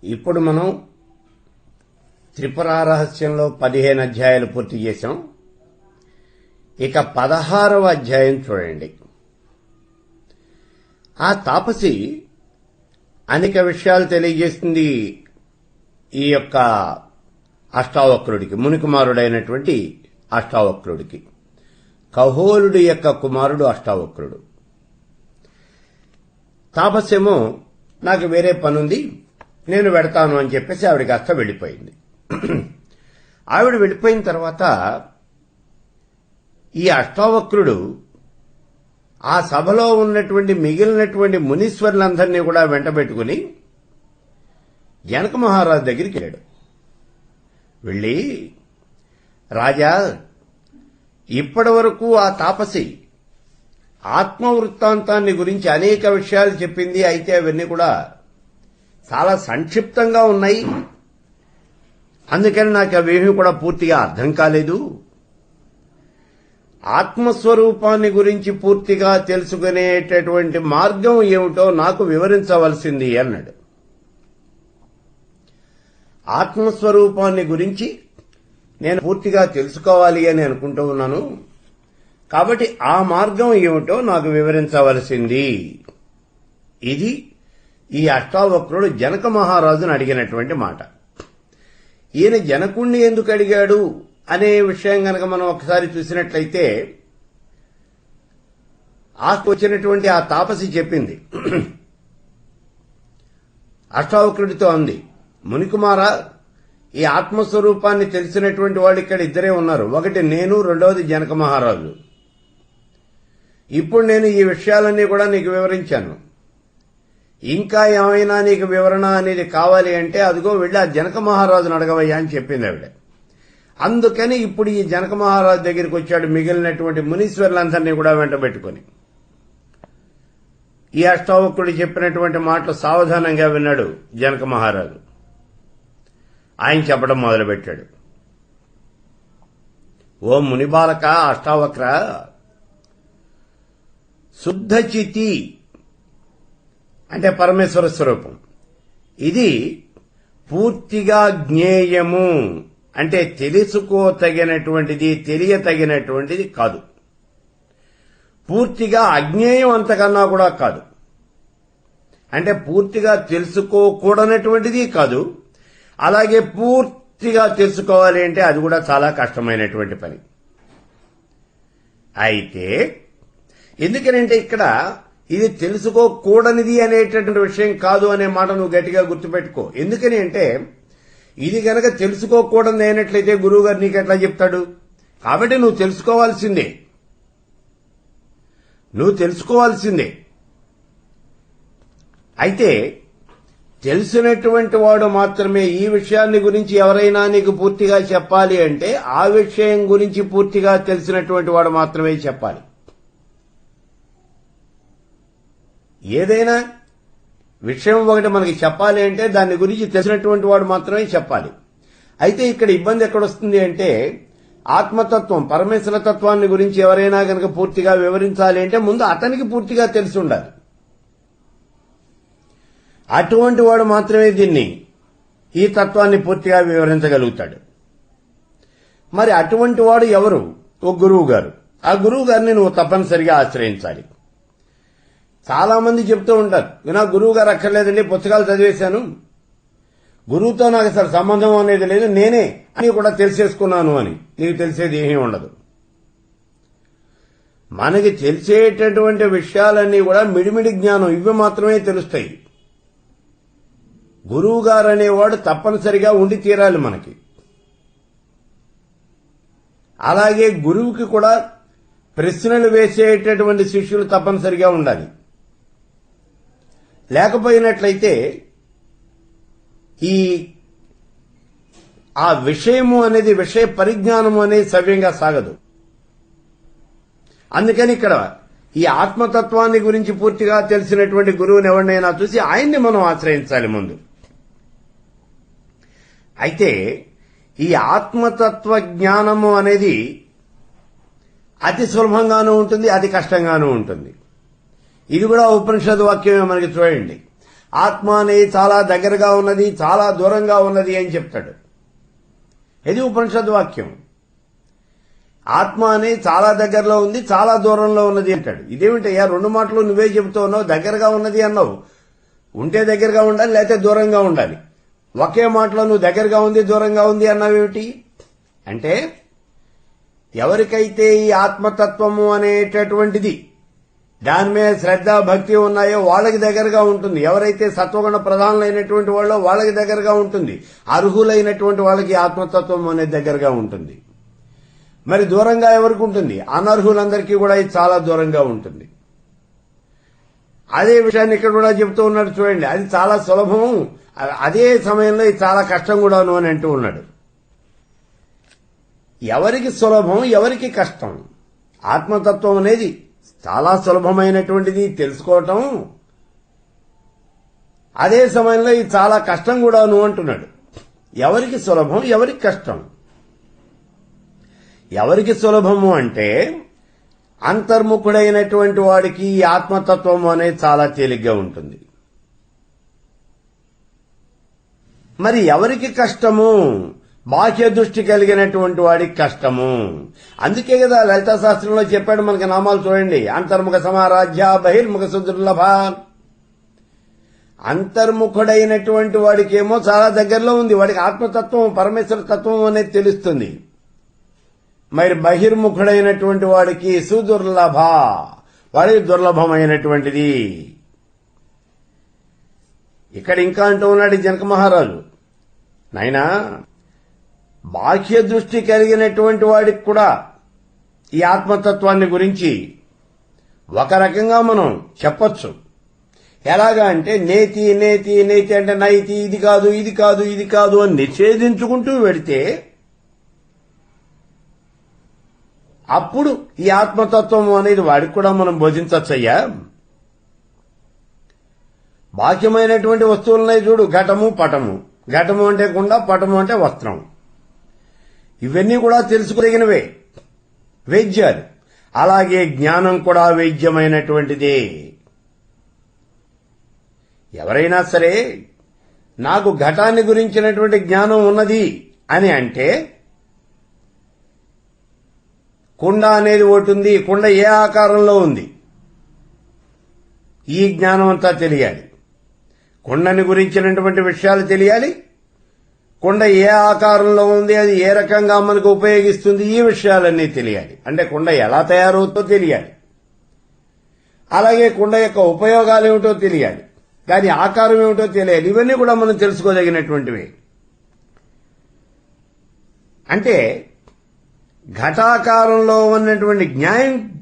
ఇప్పుడు మనం త్రిపుర రహస్యంలో 15 అధ్యాయాలు పూర్తి చేశాం. ఇక 16వ అధ్యాయం చూడండి. ఆ తాపసి అనేక విషయాలు తెలియజేస్తుంది ఈ యొక్క అష్టావక్రుడికి, మునికుమారుడైనటువంటి అష్టావక్రుడికి. కహోలుడి యొక్క కుమారుడు అష్టావక్రుడు. తాపస్యేమో నాకు వేరే పనుంది, నేను వెడతాను అని చెప్పేసి ఆవిడ కాస్త వెళ్ళిపోయింది. ఆవిడ వెళ్ళిపోయిన తర్వాత ఈ అష్టావక్రుడు ఆ సభలో ఉన్నటువంటి మిగిలినటువంటి మునీశ్వరులందరినీ కూడా వెంటబెట్టుకుని జనక మహారాజు దగ్గరికి వెళ్ళాడు. వెళ్ళి, రాజా, ఇప్పటి వరకు ఆ తాపసి ఆత్మవృత్తాంతాన్ని గురించి అనేక విషయాలు చెప్పింది. అయితే అవన్నీ కూడా చాలా సంక్షిప్తంగా ఉన్నాయి. అందుకని నాకు అవేమీ కూడా పూర్తిగా అర్థం కాలేదు. ఆత్మస్వరూపాన్ని గురించి పూర్తిగా తెలుసుకునేటటువంటి మార్గం ఏమిటో నాకు వివరించవలసింది అన్నాడు. ఆత్మస్వరూపాన్ని గురించి నేను పూర్తిగా తెలుసుకోవాలి అని అనుకుంటూ ఉన్నాను. కాబట్టి ఆ మార్గం ఏమిటో నాకు వివరించవలసింది. ఇది ఈ అష్టావక్రుడు జనక మహారాజును అడిగినటువంటి మాట. ఈయన జనకుణ్ణి ఎందుకు అడిగాడు అనే విషయం గనక మనం ఒకసారి చూసినట్లయితే, వచ్చినటువంటి ఆ తాపసి చెప్పింది, అష్టావక్రుడితో అంది, మునికుమార, ఈ ఆత్మస్వరూపాన్ని తెలిసినటువంటి వాళ్ళు ఇక్కడ ఇద్దరే ఉన్నారు. ఒకటి నేను, రెండవది జనక మహారాజు. ఇప్పుడు నేను ఈ విషయాలన్నీ కూడా నీకు వివరించాను. ఇంకా ఏమైనా నీకు వివరణ అనేది కావాలి అంటే అదిగో వెళ్ళి ఆ జనక మహారాజును అడగవయ్యా అని చెప్పింది ఆవిడ. అందుకని ఇప్పుడు ఈ జనక మహారాజు దగ్గరికి వచ్చాడు, మిగిలినటువంటి మునీశ్వరులందరినీ కూడా వెంటబెట్టుకుని. ఈ అష్టావక్రుడు చెప్పినటువంటి మాటలు సావధానంగా విన్నాడు జనక మహారాజు. ఆయన చెప్పడం మొదలుపెట్టాడు. ఓ మునిబాలక, అష్టావక్ర, శుద్ధచితి అంటే పరమేశ్వర స్వరూపం. ఇది పూర్తిగా జ్ఞేయము అంటే తెలుసుకోతగినటువంటిది, తెలియతగినటువంటిది కాదు. పూర్తిగా అజ్ఞేయం అంతకన్నా కూడా కాదు. అంటే పూర్తిగా తెలుసుకోకూడనటువంటిది కాదు. అలాగే పూర్తిగా తెలుసుకోవాలి అంటే అది కూడా చాలా కష్టమైనటువంటి పని. అయితే ఎందుకనంటే ఇక్కడ ఇది తెలుసుకోకూడనిది అనేటటువంటి విషయం కాదు అనే మాట నువ్వు గట్టిగా గుర్తుపెట్టుకో. ఎందుకని అంటే ఇది గనక తెలుసుకోకూడదు అయినట్లయితే గురువు గారు నీకు ఎట్లా చెప్తాడు? కాబట్టి నువ్వు తెలుసుకోవాల్సిందే. అయితే తెలిసినటువంటి వాడు మాత్రమే ఈ విషయాన్ని గురించి ఎవరైనా నీకు పూర్తిగా చెప్పాలి అంటే ఆ విషయం గురించి పూర్తిగా తెలిసినటువంటి వాడు మాత్రమే చెప్పాలి. ఏదైనా విషయం ఒకటి మనకి చెప్పాలి అంటే దాని గురించి తెలిసినటువంటి వాడు మాత్రమే చెప్పాలి. అయితే ఇక్కడ ఇబ్బంది ఎక్కడొస్తుంది అంటే ఆత్మతత్వం, పరమేశ్వర తత్వాన్ని గురించి ఎవరైనా కనుక పూర్తిగా వివరించాలి అంటే ముందు అతనికి పూర్తిగా తెలిసి ఉండాలి. అటువంటి వాడు మాత్రమే ఈ తత్వాన్ని పూర్తిగా వివరించగలుగుతాడు. మరి అటువంటి వాడు ఎవరు? ఓ గురువు గారు. ఆ గురువు గారిని నువ్వు తప్పనిసరిగా ఆశ్రయించాలి. చాలా మంది చెప్తూ ఉంటారు, నా గురువు గారు అక్కర్లేదండి, పుస్తకాలు చదివేశాను, గురువుతో నాకు అసలు సంబంధం అనేది లేదు, నేనే అని కూడా తెలిసేసుకున్నాను అని. నీకు తెలిసేది ఏమీ ఉండదు. మనకి తెలిసేటటువంటి విషయాలన్నీ కూడా మిడిమిడి జ్ఞానం, ఇవి మాత్రమే తెలుస్తాయి. గురువు గారు అనేవాడు తప్పనిసరిగా ఉండి తీరాలి మనకి. అలాగే గురువుకి కూడా ప్రశ్నలు వేసేటటువంటి శిష్యులు తప్పనిసరిగా ఉండాలి. లేకపోయినట్లయితే ఆ విషయము అనేది, విషయ పరిజ్ఞానము అనేది సవ్యంగా సాగదు. అందుకని ఇక్కడ ఈ ఆత్మతత్వాన్ని గురించి పూర్తిగా తెలిసినటువంటి గురువుని ఎవరినైనా చూసి ఆయన్ని మనం ఆశ్రయించాలి ముందు. అయితే ఈ ఆత్మతత్వ జ్ఞానము అనేది అతి సులభంగానూ ఉంటుంది, అతి కష్టంగానూ ఉంటుంది. ఇది కూడా ఉపనిషద్ వాక్యమే మనకి చూడండి. ఆత్మ అనేది చాలా దగ్గరగా ఉన్నది, చాలా దూరంగా ఉన్నది అని చెప్తాడు. ఇది ఉపనిషద్ వాక్యం. ఆత్మ అనేది చాలా దగ్గరలో ఉంది, చాలా దూరంలో ఉన్నది అంటాడు. ఇదేమిటయ్యా, రెండు మాటలు నువ్వే చెబుతూ ఉన్నావు. దగ్గరగా ఉన్నది అన్నావు, ఉంటే దగ్గరగా ఉండాలి, లేకపోతే దూరంగా ఉండాలి. ఒకే మాటలో నువ్వు దగ్గరగా ఉంది, దూరంగా ఉంది అన్నావేమిటి అంటే, ఎవరికైతే ఈ ఆత్మతత్వము అనేటటువంటిది దాని మీద శ్రద్ధ భక్తి ఉన్నాయో వాళ్ళకి దగ్గరగా ఉంటుంది. ఎవరైతే సత్వగుణ ప్రధానులైనటువంటి వాళ్ళో వాళ్ళకి దగ్గరగా ఉంటుంది. అర్హులైనటువంటి వాళ్ళకి ఆత్మతత్వం అనేది దగ్గరగా ఉంటుంది. మరి దూరంగా ఎవరికి ఉంటుంది? అనర్హులందరికీ కూడా ఇది చాలా దూరంగా ఉంటుంది. అదే విషయాన్ని ఇక్కడ కూడా చెబుతూ ఉన్నాడు చూడండి. అది చాలా సులభం, అదే సమయంలో ఇది చాలా కష్టం కూడాను అని అంటూ ఉన్నాడు. ఎవరికి సులభం, ఎవరికి కష్టం? ఆత్మతత్వం అనేది చాలా సులభమైనటువంటిది తెలుసుకోవటం, అదే సమయంలో ఇది చాలా కష్టం కూడాను అంటున్నాడు. ఎవరికి సులభం, ఎవరికి కష్టం? ఎవరికి సులభము అంటే అంతర్ముఖుడైనటువంటి వాడికి ఈ ఆత్మతత్వం అనేది చాలా తేలిగ్గా ఉంటుంది. మరి ఎవరికి కష్టము? బాహ్య దృష్టి కలిగినటువంటి వాడికి కష్టము. అందుకే కదా లలితా శాస్త్రంలో చెప్పాడు మనకి నామాలు చూడండి. అంతర్ముఖ సమారాధ్య బహిర్ముఖ సుదుర్లభ. అంతర్ముఖుడైనటువంటి వాడికేమో చాలా దగ్గరలో ఉంది, వాడికి ఆత్మతత్వం పరమేశ్వర తత్వం అనేది తెలుస్తుంది. మరి బహిర్ముఖుడైనటువంటి వాడికి సుదుర్లభ, వాడికి దుర్లభమైనటువంటిది. ఇక్కడ ఇంకా అంటూ ఉన్నాడు జనక మహారాజు, నాయనా బాహ్య దృష్టి కలిగినటువంటి వాడికి కూడా ఈ ఆత్మతత్వాన్ని గురించి ఒక రకంగా మనం చెప్పొచ్చు. ఎలాగా అంటే నేతి నేతి నేతి అంటే నైతి, ఇది కాదు ఇది కాదు ఇది కాదు అని నిషేధించుకుంటూ వెడితే అప్పుడు ఈ ఆత్మతత్వం అనేది వాడికి కూడా మనం బోధించచ్చయ్యా. బాహ్యమైనటువంటి వస్తువులున్నాయి చూడు, ఘటము పటము. ఘటము అంటే కుండ, పటము అంటే వస్త్రం. ఇవన్నీ కూడా తెలుసుకోదగినవే, వేద్యాలు. అలాగే జ్ఞానం కూడా వేద్యమైనటువంటిదే. ఎవరైనా సరే నాకు ఘటాన్ని గురించినటువంటి జ్ఞానం ఉన్నది అని అంటే, కుండ అనేది ఒకటి ఉంది, కుండ ఏ ఆకారంలో ఉంది, ఈ జ్ఞానం అంతా తెలియాలి. కుండని గురించినటువంటి విషయాలు తెలియాలి, కుండ ఏ ఆకారంలో ఉంది, అది ఏ రకంగా మనకు ఉపయోగిస్తుంది, ఈ విషయాలన్నీ తెలియాలి. అంటే కుండ ఎలా తయారవుతుందో తెలియాలి, అలాగే కుండ యొక్క ఉపయోగాలు ఏమిటో తెలియాలి, దాని ఆకారం ఏమిటో తెలియాలి. ఇవన్నీ కూడా మనం తెలుసుకోదగినటువంటివి. అంటే ఘటాకారంలో ఉన్నటువంటి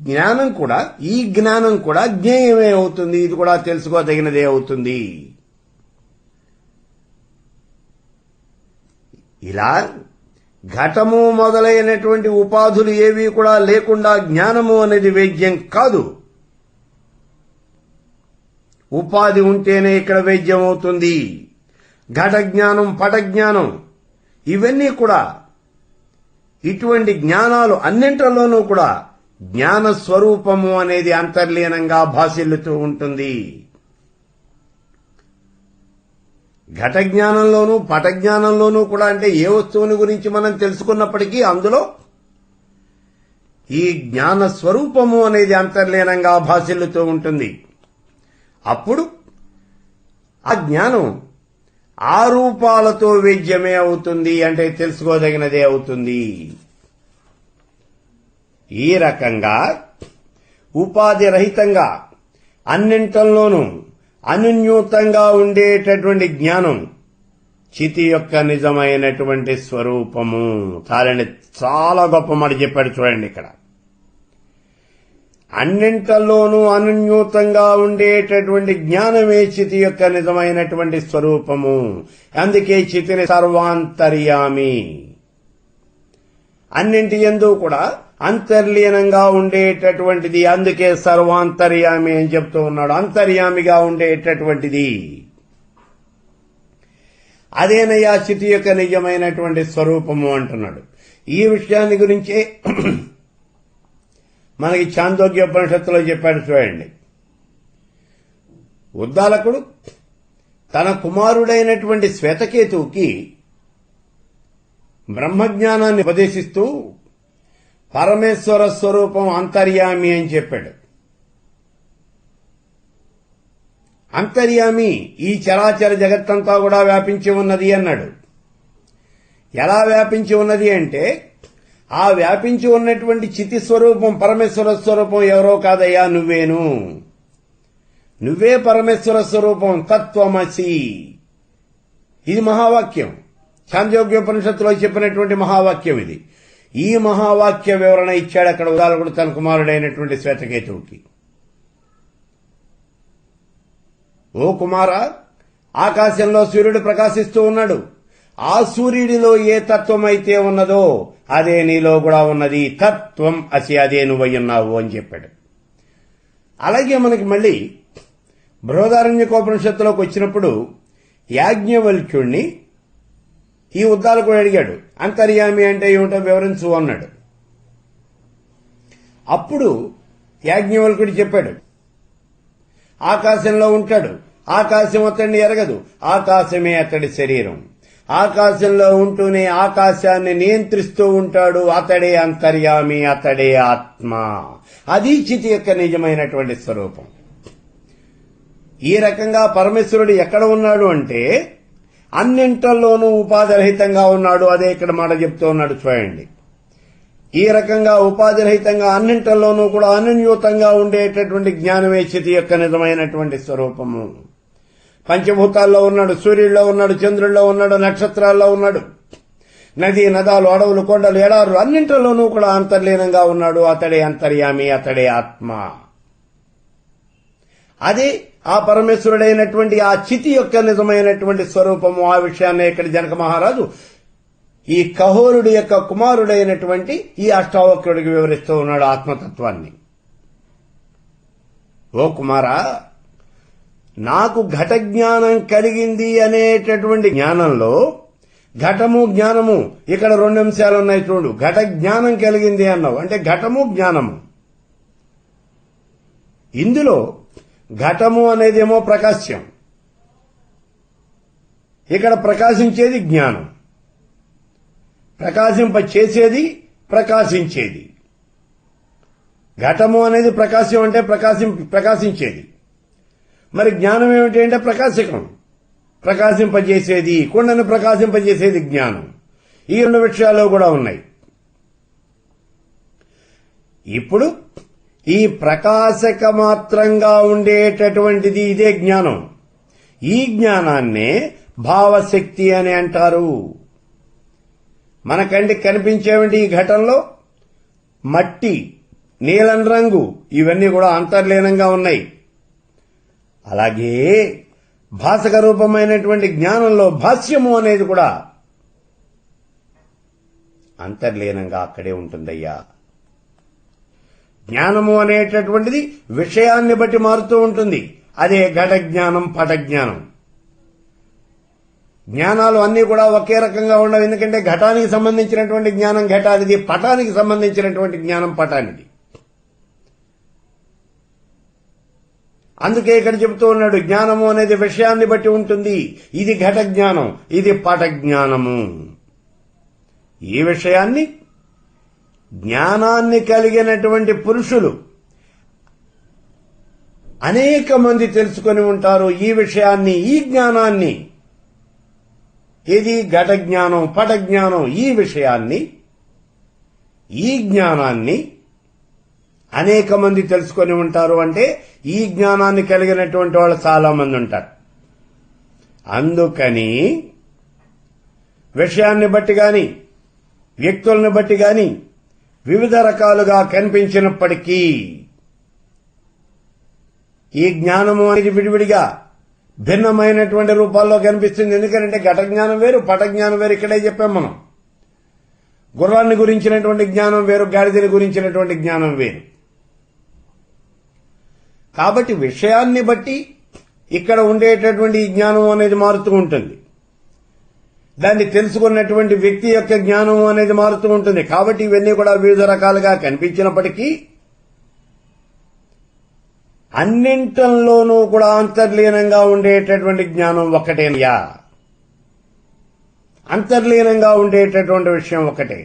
జ్ఞానం కూడా, ఈ జ్ఞానం కూడా జ్ఞేయమే అవుతుంది, ఇది కూడా తెలుసుకోదగినదే అవుతుంది. ఇలా ఘటము మొదలైనటువంటి ఉపాధులు ఏవి కూడా లేకుండా జ్ఞానము అనేది వేద్యం కాదు. ఉపాధి ఉంటేనే ఇక్కడ వేద్యం అవుతుంది. ఘట జ్ఞానం, పట జ్ఞానం, ఇవన్నీ కూడా, ఇటువంటి జ్ఞానాలు అన్నింటిలోనూ కూడా జ్ఞాన స్వరూపము అనేది అంతర్లీనంగా భాసిల్లుతూ ఉంటుంది. ఘట జ్ఞానంలోనూ పట జ్ఞానంలోనూ కూడా, అంటే ఏ వస్తువుని గురించి మనం తెలుసుకున్నప్పటికీ అందులో ఈ జ్ఞాన స్వరూపము అనేది అంతర్లీనంగా భాసిల్లుతూ ఉంటుంది. అప్పుడు ఆ జ్ఞానం ఆ రూపాలతో వేద్యమే అవుతుంది, అంటే తెలుసుకోదగినదే అవుతుంది. ఈ రకంగా ఉపాధి రహితంగా అన్నింటిలోనూ అనున్యూతంగా ఉండేటటువంటి జ్ఞానం చితి యొక్క నిజమైనటువంటి స్వరూపము. చాలా గొప్ప మాట చెప్పాడు చూడండి ఇక్కడ. అన్నింటిలోనూ అనున్యూతంగా ఉండేటటువంటి జ్ఞానమే చితి యొక్క నిజమైనటువంటి స్వరూపము. అందుకే చితిని సర్వాంతర్యామి, అన్నింటి యందు కూడా అంతర్లీనంగా ఉండేటటువంటిది. అందుకే సర్వాంతర్యామి అని చెప్తూ ఉన్నాడు. అంతర్యామిగా ఉండేటటువంటిది అదేనయ్యా చితి యొక్క నిజమైనటువంటి స్వరూపము అంటున్నాడు. ఈ విషయాన్ని గురించే మనకి చాందోగ్యోపనిషత్తులో చెప్పాడు చూడండి. ఉద్దాలకుడు తన కుమారుడైనటువంటి శ్వేతకేతువుకి బ్రహ్మజ్ఞానాన్ని ఉపదేశిస్తూ పరమేశ్వర స్వరూపం అంతర్యామి అని చెప్పాడు. అంతర్యామి ఈ చరాచర జగత్తంతా కూడా వ్యాపించి ఉన్నది అన్నాడు. ఎలా వ్యాపించి ఉన్నది అంటే, ఆ వ్యాపించి ఉన్నటువంటి చితి స్వరూపం పరమేశ్వర స్వరూపం ఎవరో కాదయ్యా, నువ్వేను. నువ్వే పరమేశ్వర స్వరూపం, తత్వమసి. ఇది మహావాక్యం, ఛాందోగ్యోపనిషత్తులో చెప్పినటువంటి మహావాక్యం ఇది. ఈ మహావాక్య వివరణ ఇచ్చాడు అక్కడ ఉదాలకుడు తన కుమారుడైనటువంటి శ్వేతకేతువుకి. ఓ కుమారా, ఆకాశంలో సూర్యుడు ప్రకాశిస్తూ ఉన్నాడు. ఆ సూర్యుడిలో ఏ తత్వం అయితే ఉన్నదో అదే నీలో కూడా ఉన్నది. తత్వం అసి, అదే నువ్వయ్యున్నావు అని చెప్పాడు. అలాగే మనకి మళ్ళీ బృహదారణ్యకోపనిషత్తులోకి వచ్చినప్పుడు యాజ్ఞవల్క్యుణ్ణి ఈ ఉద్దాలకుడు అడిగాడు, అంతర్యామి అంటే ఏమిటో వివరించు అన్నాడు. అప్పుడు యాజ్ఞవల్కుడు చెప్పాడు, ఆకాశంలో ఉంటాడు, ఆకాశం అతడిని ఎరగదు, ఆకాశమే అతడి శరీరం. ఆకాశంలో ఉంటూనే ఆకాశాన్ని నియంత్రిస్తూ ఉంటాడు, అతడే అంతర్యామి, అతడే ఆత్మ. అది చితి యొక్క నిజమైనటువంటి స్వరూపం. ఈ రకంగా పరమేశ్వరుడు ఎక్కడ ఉన్నాడు అంటే అన్నింటల్లోనూ ఉపాధిరహితంగా ఉన్నాడు. అదే ఇక్కడ మాట చెప్తూ ఉన్నాడు చూడండి. ఈ రకంగా ఉపాధిరహితంగా అన్నింటల్లోనూ కూడా అనన్యూతంగా ఉండేటటువంటి జ్ఞానమే చితి యొక్క నిజమైనటువంటి స్వరూపము. పంచభూతాల్లో ఉన్నాడు, సూర్యుల్లో ఉన్నాడు, చంద్రుల్లో ఉన్నాడు, నక్షత్రాల్లో ఉన్నాడు, నది నదాలు, అడవులు, కొండలు, ఎడారులు అన్నింటిలోనూ కూడా అంతర్లీనంగా ఉన్నాడు. అతడే అంతర్యామి, అతడే ఆత్మ. అదే ఆ పరమేశ్వరుడైనటువంటి ఆ చితి యొక్క నిజమైనటువంటి స్వరూపము. ఆ విషయాన్ని ఇక్కడ జనక మహారాజు ఈ కహోరుడి యొక్క కుమారుడైనటువంటి ఈ అష్టావక్రుడికి వివరిస్తూ ఉన్నాడు ఆత్మతత్వాన్ని. ఓ కుమారా, నాకు ఘట జ్ఞానం కలిగింది అనేటటువంటి జ్ఞానంలో ఘటము జ్ఞానము ఇక్కడ రెండు అంశాలు ఉన్నాయి చూడు. ఘట జ్ఞానం కలిగింది అన్నావు అంటే ఘటము జ్ఞానము. ఇందులో ఘటము అనేదేమో ప్రకాశ్యం, ఇక్కడ ప్రకాశించేది జ్ఞానం. ప్రకాశింప చేసేది ప్రకాశించేది. ఘటము అనేది ప్రకాశం అంటే ప్రకాశించేది. మరి జ్ఞానం ఏమిటి అంటే ప్రకాశకం, ప్రకాశింపజేసేది. కుండను ప్రకాశింపజేసేది జ్ఞానం. ఈ రెండు విషయాలు కూడా ఉన్నాయి. ఇప్పుడు ఈ ప్రకాశక మాత్రంగా ఉండేటటువంటిది ఇదే జ్ఞానం. ఈ జ్ఞానాన్నే భావశక్తి అని అంటారు. మన కంటికి కనిపించేవంటి ఈ ఘటంలో మట్టి, నీలం రంగు ఇవన్నీ కూడా అంతర్లీనంగా ఉన్నాయి. అలాగే భాసక రూపమైనటువంటి జ్ఞానంలో భాష్యము అనేది కూడా అంతర్లీనంగా అక్కడే ఉంటుందయ్యా. జ్ఞానము అనేటటువంటిది విషయాన్ని బట్టి మారుతూ ఉంటుంది. అదే ఘట జ్ఞానం, పట జ్ఞానం. జ్ఞానాలు అన్నీ కూడా ఒకే రకంగా ఉండవు. ఎందుకంటే ఘటానికి సంబంధించినటువంటి జ్ఞానం ఘటానిది, పటానికి సంబంధించినటువంటి జ్ఞానం పటానిది. అందుకే ఇక్కడ చెబుతూ ఉన్నాడు, జ్ఞానము అనేది విషయాన్ని బట్టి ఉంటుంది. ఇది ఘట జ్ఞానం, ఇది పట జ్ఞానము. ఈ విషయాన్ని జ్ఞానాన్ని కలిగినటువంటి పురుషులు అనేక మంది తెలుసుకొని ఉంటారు. ఈ విషయాన్ని, ఈ జ్ఞానాన్ని, ఇది ఘట జ్ఞానం, పట జ్ఞానం, ఈ విషయాన్ని, ఈ జ్ఞానాన్ని అనేక మంది తెలుసుకొని ఉంటారు. అంటే ఈ జ్ఞానాన్ని కలిగినటువంటి వాళ్ళు చాలా మంది ఉంటారు. అందుకని విషయాన్ని బట్టి గాని, వ్యక్తులను బట్టి గాని వివిధ రకాలుగా కనిపించినప్పటికీ ఈ జ్ఞానము అనేది విడివిడిగా భిన్నమైనటువంటి రూపాల్లో కనిపిస్తుంది. ఎందుకంటే ఘట జ్ఞానం వేరు, పట జ్ఞానం వేరు. ఇక్కడే చెప్పాం మనం. గుర్రాన్ని గురించినటువంటి జ్ఞానం వేరు, గాడిదని గురించినటువంటి జ్ఞానం వేరు. కాబట్టి విషయాన్ని బట్టి ఇక్కడ ఉండేటటువంటి ఈ జ్ఞానం అనేది మారుతూ ఉంటుంది. దాన్ని తెలుసుకున్నటువంటి వ్యక్తి యొక్క జ్ఞానం అనేది మారుతూ ఉంటుంది. కాబట్టి ఇవన్నీ కూడా వివిధ రకాలుగా కనిపించినప్పటికీ అన్నింటిలోనూ కూడా అంతర్లీనంగా ఉండేటటువంటి జ్ఞానం ఒక్కటేనయ్యా. అంతర్లీనంగా ఉండేటటువంటి విషయం ఒకటే.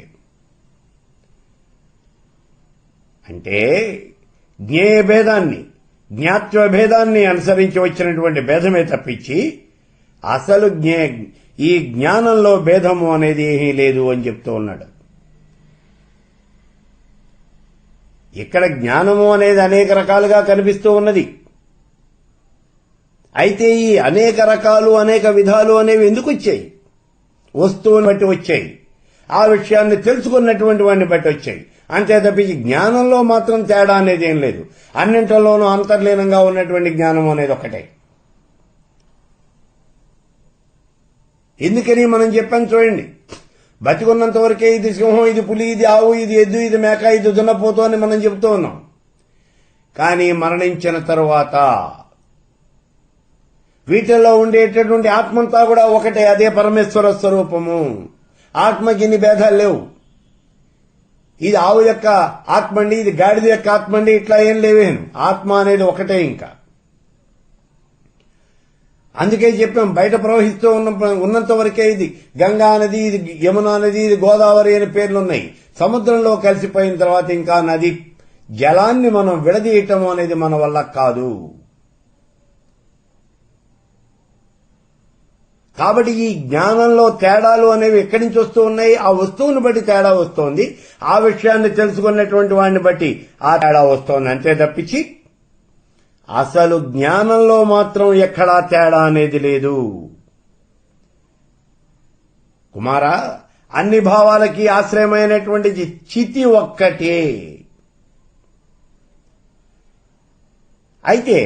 అంటే జ్ఞేయ భేదాన్ని, జ్ఞాత్వ భేదాన్ని అనుసరించి వచ్చినటువంటి భేదమే తప్పించి అసలు ఈ జ్ఞానంలో భేదము అనేది ఏమీ లేదు అని చెప్తూ ఉన్నాడు. ఇక్కడ జ్ఞానము అనేది అనేక రకాలుగా కనిపిస్తూ ఉన్నది. అయితే ఈ అనేక రకాలు, అనేక విధాలు అనేవి ఎందుకు వచ్చాయి? వస్తువుని బట్టి వచ్చాయి, ఆ విషయాన్ని తెలుసుకున్నటువంటి వాడిని బట్టి వచ్చాయి. అంతే తప్పించి జ్ఞానంలో మాత్రం తేడా అనేది ఏం లేదు. అన్నింటిలోనూ అంతర్లీనంగా ఉన్నటువంటి జ్ఞానం అనేది ఒకటే. ఎందుకని మనం చెప్పాం చూడండి, బతికున్నంత వరకే ఇది సింహం, ఇది పులి, ఇది ఆవు, ఇది ఎద్దు, ఇది మేక, ఇది దున్నపోతు అని మనం చెబుతూ ఉన్నాం. కానీ మరణించిన తరువాత వీటిల్లో ఉండేటటువంటి ఆత్మంతా కూడా ఒకటే, అదే పరమేశ్వర స్వరూపము. ఆత్మకి ఇన్ని భేదాలు లేవు. ఇది ఆవు యొక్క ఆత్మండి, ఇది గాడిద యొక్క ఆత్మండి, ఇట్లా ఏం లేవేను. ఆత్మ అనేది ఒకటే. ఇంకా అందుకే చెప్పాం, బయట ప్రవహిస్తూ ఉన్నంత వరకే ఇది గంగా నది, ఇది యమునా నది, ఇది గోదావరి అనే పేర్లున్నాయి. సముద్రంలో కలిసిపోయిన తర్వాత ఇంకా నది జలాన్ని మనం విడదీయటం అనేది మన వల్ల కాదు. కాబట్టి ఈ జ్ఞానంలో తేడాలు అనేవి ఎక్కడి నుంచి వస్తూ ఉన్నాయి? ఆ వస్తువుని బట్టి తేడా వస్తోంది, ఆ విషయాన్ని తెలుసుకున్నటువంటి వాడిని బట్టి ఆ తేడా వస్తోంది. అంతే తప్పించి అసలు జ్ఞానంలో మాత్రం ఎక్కడా తేడా అనేది లేదు. కుమారా, అన్ని భావాలకి ఆశ్రయమైనటువంటి చితి ఒక్కటే. అయితే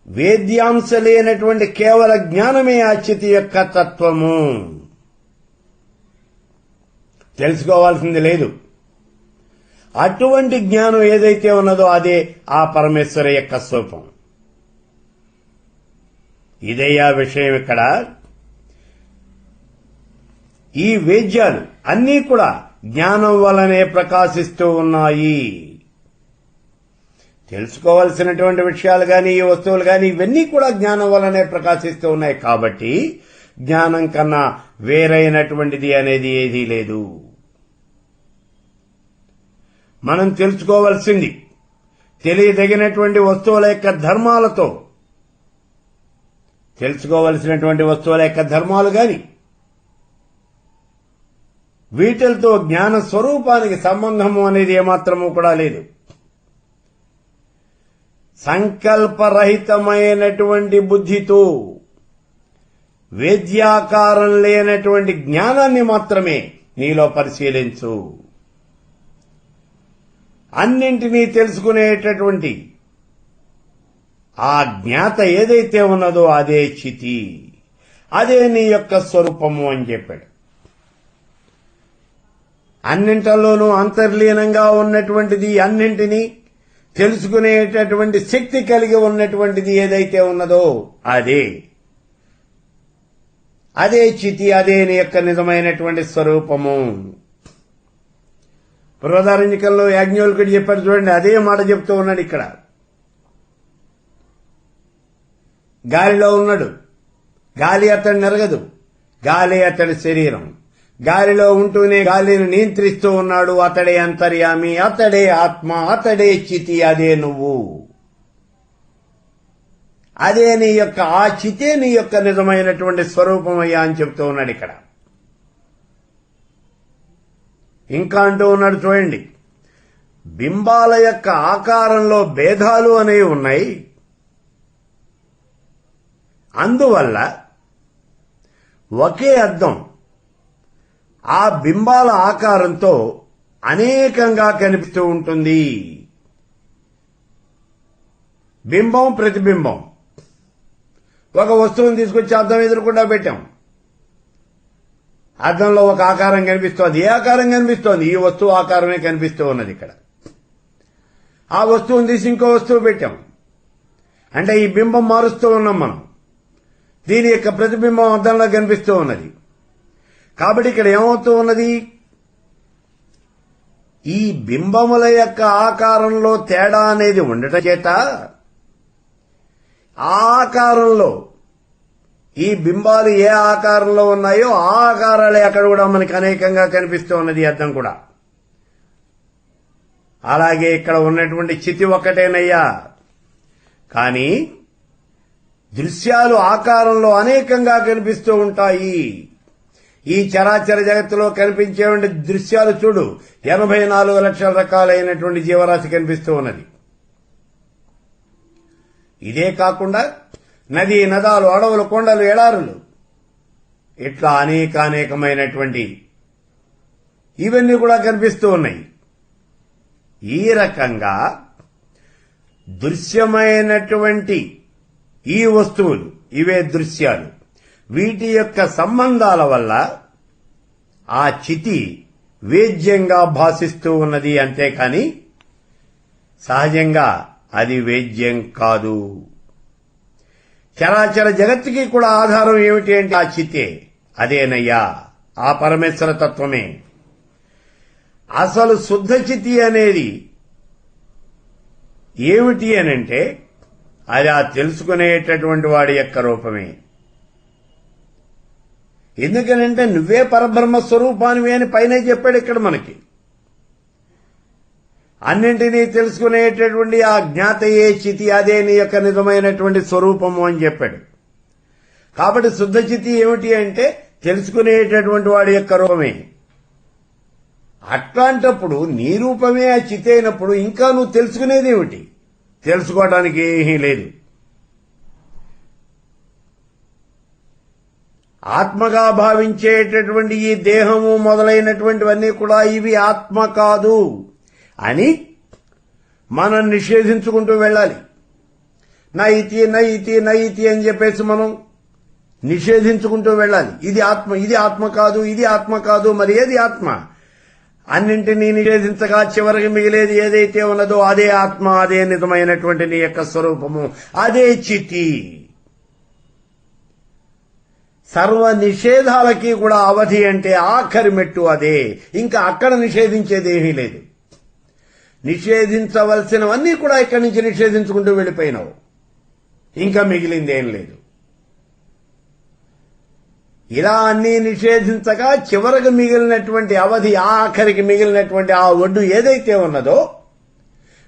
వేద్యాంశ లేనటువంటి కేవల జ్ఞానమే ఆ చితి యొక్క తత్వము. తెలుసుకోవాల్సింది లేదు. అటువంటి జ్ఞానం ఏదైతే ఉన్నదో అదే ఆ పరమేశ్వర యొక్క స్వరూపం. ఇదయ్యా విషయం. ఇక్కడ ఈ వేద్యాలు అన్నీ కూడా జ్ఞానం వల్లనే ప్రకాశిస్తూ ఉన్నాయి. తెలుసుకోవాల్సినటువంటి విషయాలు గాని, ఈ వస్తువులు గాని, ఇవన్నీ కూడా జ్ఞానం వల్లనే ప్రకాశిస్తూ ఉన్నాయి. కాబట్టి జ్ఞానం కన్నా వేరైనటువంటిది అనేది ఏదీ లేదు. మనం తెలుసుకోవాల్సింది తెలియదగినటువంటి వస్తువుల యొక్క ధర్మాలతో, తెలుసుకోవలసినటువంటి వస్తువుల యొక్క ధర్మాలు గాని వీటితో జ్ఞాన స్వరూపానికి సంబంధము అనేది ఏమాత్రము కూడా లేదు. సంకల్పరహితమైనటువంటి బుద్ధితో వేద్యాకారం లేనటువంటి జ్ఞానాన్ని మాత్రమే నీలో పరిశీలించు. అన్నింటినీ తెలుసుకునేటటువంటి ఆ జ్ఞాత ఏదైతే ఉన్నదో అదే చితి, అదే నీ యొక్క స్వరూపము అని చెప్పాడు. అన్నింటిలోనూ అంతర్లీనంగా ఉన్నటువంటిది, అన్నింటినీ తెలుసుకునేటటువంటి శక్తి కలిగి ఉన్నటువంటిది ఏదైతే ఉన్నదో అదే చితి, అదే నీ యొక్క నిజమైనటువంటి స్వరూపము. బృహదారణ్యకంలో యాజ్ఞవల్కుడు చెప్పారు చూడండి, అదే మాట చెప్తూ ఉన్నాడు ఇక్కడ. గాలిలో ఉన్నాడు, గాలి అతడు నెరగదు, గాలి అతడి శరీరం. గాలిలో ఉంటూనే గాలిని నియంత్రిస్తూ ఉన్నాడు. అతడే అంతర్యామి, అతడే ఆత్మ, అతడే చితి, అదే నువ్వు. అదే నీ యొక్క, ఆ చితే నీ యొక్క నిజమైనటువంటి స్వరూపమయ్యా అని చెప్తూ ఉన్నాడు ఇక్కడ. ఇంకా అంటూ ఉన్నాడు చూడండి, బింబాల యొక్క ఆకారంలో భేదాలు అనేవి ఉన్నాయి. అందువల్ల ఒకే అద్దం ఆ బింబాల ఆకారంతో అనేకంగా కనిపిస్తూ ఉంటుంది. బింబం, ప్రతిబింబం. ఒక వస్తువుని తీసుకొచ్చి అద్దం ఎదురుకుండా పెట్టాం. అద్దంలో ఒక ఆకారం కనిపిస్తోంది. ఏ ఆకారం కనిపిస్తోంది? ఈ వస్తువు ఆకారమే కనిపిస్తూ ఉన్నది ఇక్కడ. ఆ వస్తువుని తీసి ఇంకో వస్తువు పెట్టాం అంటే ఈ బింబం మారుస్తూ ఉన్నాం మనం. దీని యొక్క ప్రతిబింబం అద్దంలో కనిపిస్తూ ఉన్నది. కాబట్టి ఇక్కడ ఏమవుతూ ఉన్నది? ఈ బింబముల యొక్క ఆకారంలో తేడా అనేది ఉండటం చేత ఆ ఆకారంలో ఈ బింబాలు ఏ ఆకారంలో ఉన్నాయో ఆ ఆకారాలే అక్కడ కూడా మనకి అనేకంగా కనిపిస్తూ ఉన్నది అర్థం కూడా. అలాగే ఇక్కడ ఉన్నటువంటి చితి ఒక్కటేనయ్యా, కానీ దృశ్యాలు ఆకారంలో అనేకంగా కనిపిస్తూ ఉంటాయి. ఈ చరాచర జగత్తులో కనిపించేటువంటి దృశ్యాలు చూడు, 84 లక్షల రకాలైనటువంటి జీవరాశి కనిపిస్తూ ఉన్నది. ఇదే కాకుండా నది, నదాలు, అడవులు, కొండలు, ఎడారులు, ఇట్లా అనేకమైనటువంటి ఇవన్నీ కూడా కనిపిస్తూ ఉన్నాయి. ఈ రకంగా దృశ్యమైనటువంటి ఈ వస్తువులు, ఇవే దృశ్యాలు, వీటి యొక్క సంబంధాల వల్ల ఆ చితి వేద్యంగా భాసిస్తూ ఉన్నది. అంతేకాని సహజంగా అది వేద్యం కాదు. చరాచర జగత్తుకి కూడా ఆధారం ఏమిటి అంటే ఆ చితే, అదేనయ్యా ఆ పరమేశ్వర తత్వమే. అసలు శుద్ధ చితి అనేది ఏమిటి అనంటే అది ఆ తెలుసుకునేటటువంటి వాడి యొక్క రూపమే. ఎందుకనంటే నువ్వే పరబ్రహ్మ స్వరూపానివి అని పైనే చెప్పాడు ఇక్కడ మనకి. అన్నింటినీ తెలుసుకునేటటువంటి ఆ జ్ఞాతయే చితి, అదే నీ యొక్క నిజమైనటువంటి స్వరూపము అని చెప్పాడు. కాబట్టి శుద్ధ చితి ఏమిటి అంటే తెలుసుకునేటటువంటి వాడి యొక్క రూపమే. అట్లాంటప్పుడు నీ రూపమే ఆ చితి అయినప్పుడు ఇంకా నువ్వు తెలుసుకునేది ఏమిటి? తెలుసుకోవడానికి ఏమీ లేదు. ఆత్మగా భావించేటటువంటి ఈ దేహము మొదలైనటువంటివన్నీ కూడా ఇవి ఆత్మ కాదు అని మనం నిషేధించుకుంటూ వెళ్ళాలి. నైతి నైతి నైతి అని చెప్పేసి మనం నిషేధించుకుంటూ వెళ్ళాలి. ఇది ఆత్మ, ఇది ఆత్మ కాదు, ఇది ఆత్మ కాదు, మరి ఏది ఆత్మ? అన్నింటినీ నిషేధించగా చివరికి మిగిలేది ఏదైతే ఉన్నదో అదే ఆత్మ, అదే నిజమైనటువంటి నీ యొక్క స్వరూపము, అదే చితి. సర్వ నిషేధాలకి కూడా అవధి అంటే ఆఖరి మెట్టు అదే. ఇంకా అక్కడ నిషేధించేదేమీ లేదు. నిషేధించవలసినవన్నీ కూడా ఇక్కడి నుంచి నిషేధించుకుంటూ వెళ్ళిపోయినావు, ఇంకా మిగిలిందేం లేదు. ఇలా అన్నీ నిషేధించగా చివరకు మిగిలినటువంటి అవధి, ఆఖరికి మిగిలినటువంటి ఆ ఒడ్డు ఏదైతే ఉన్నదో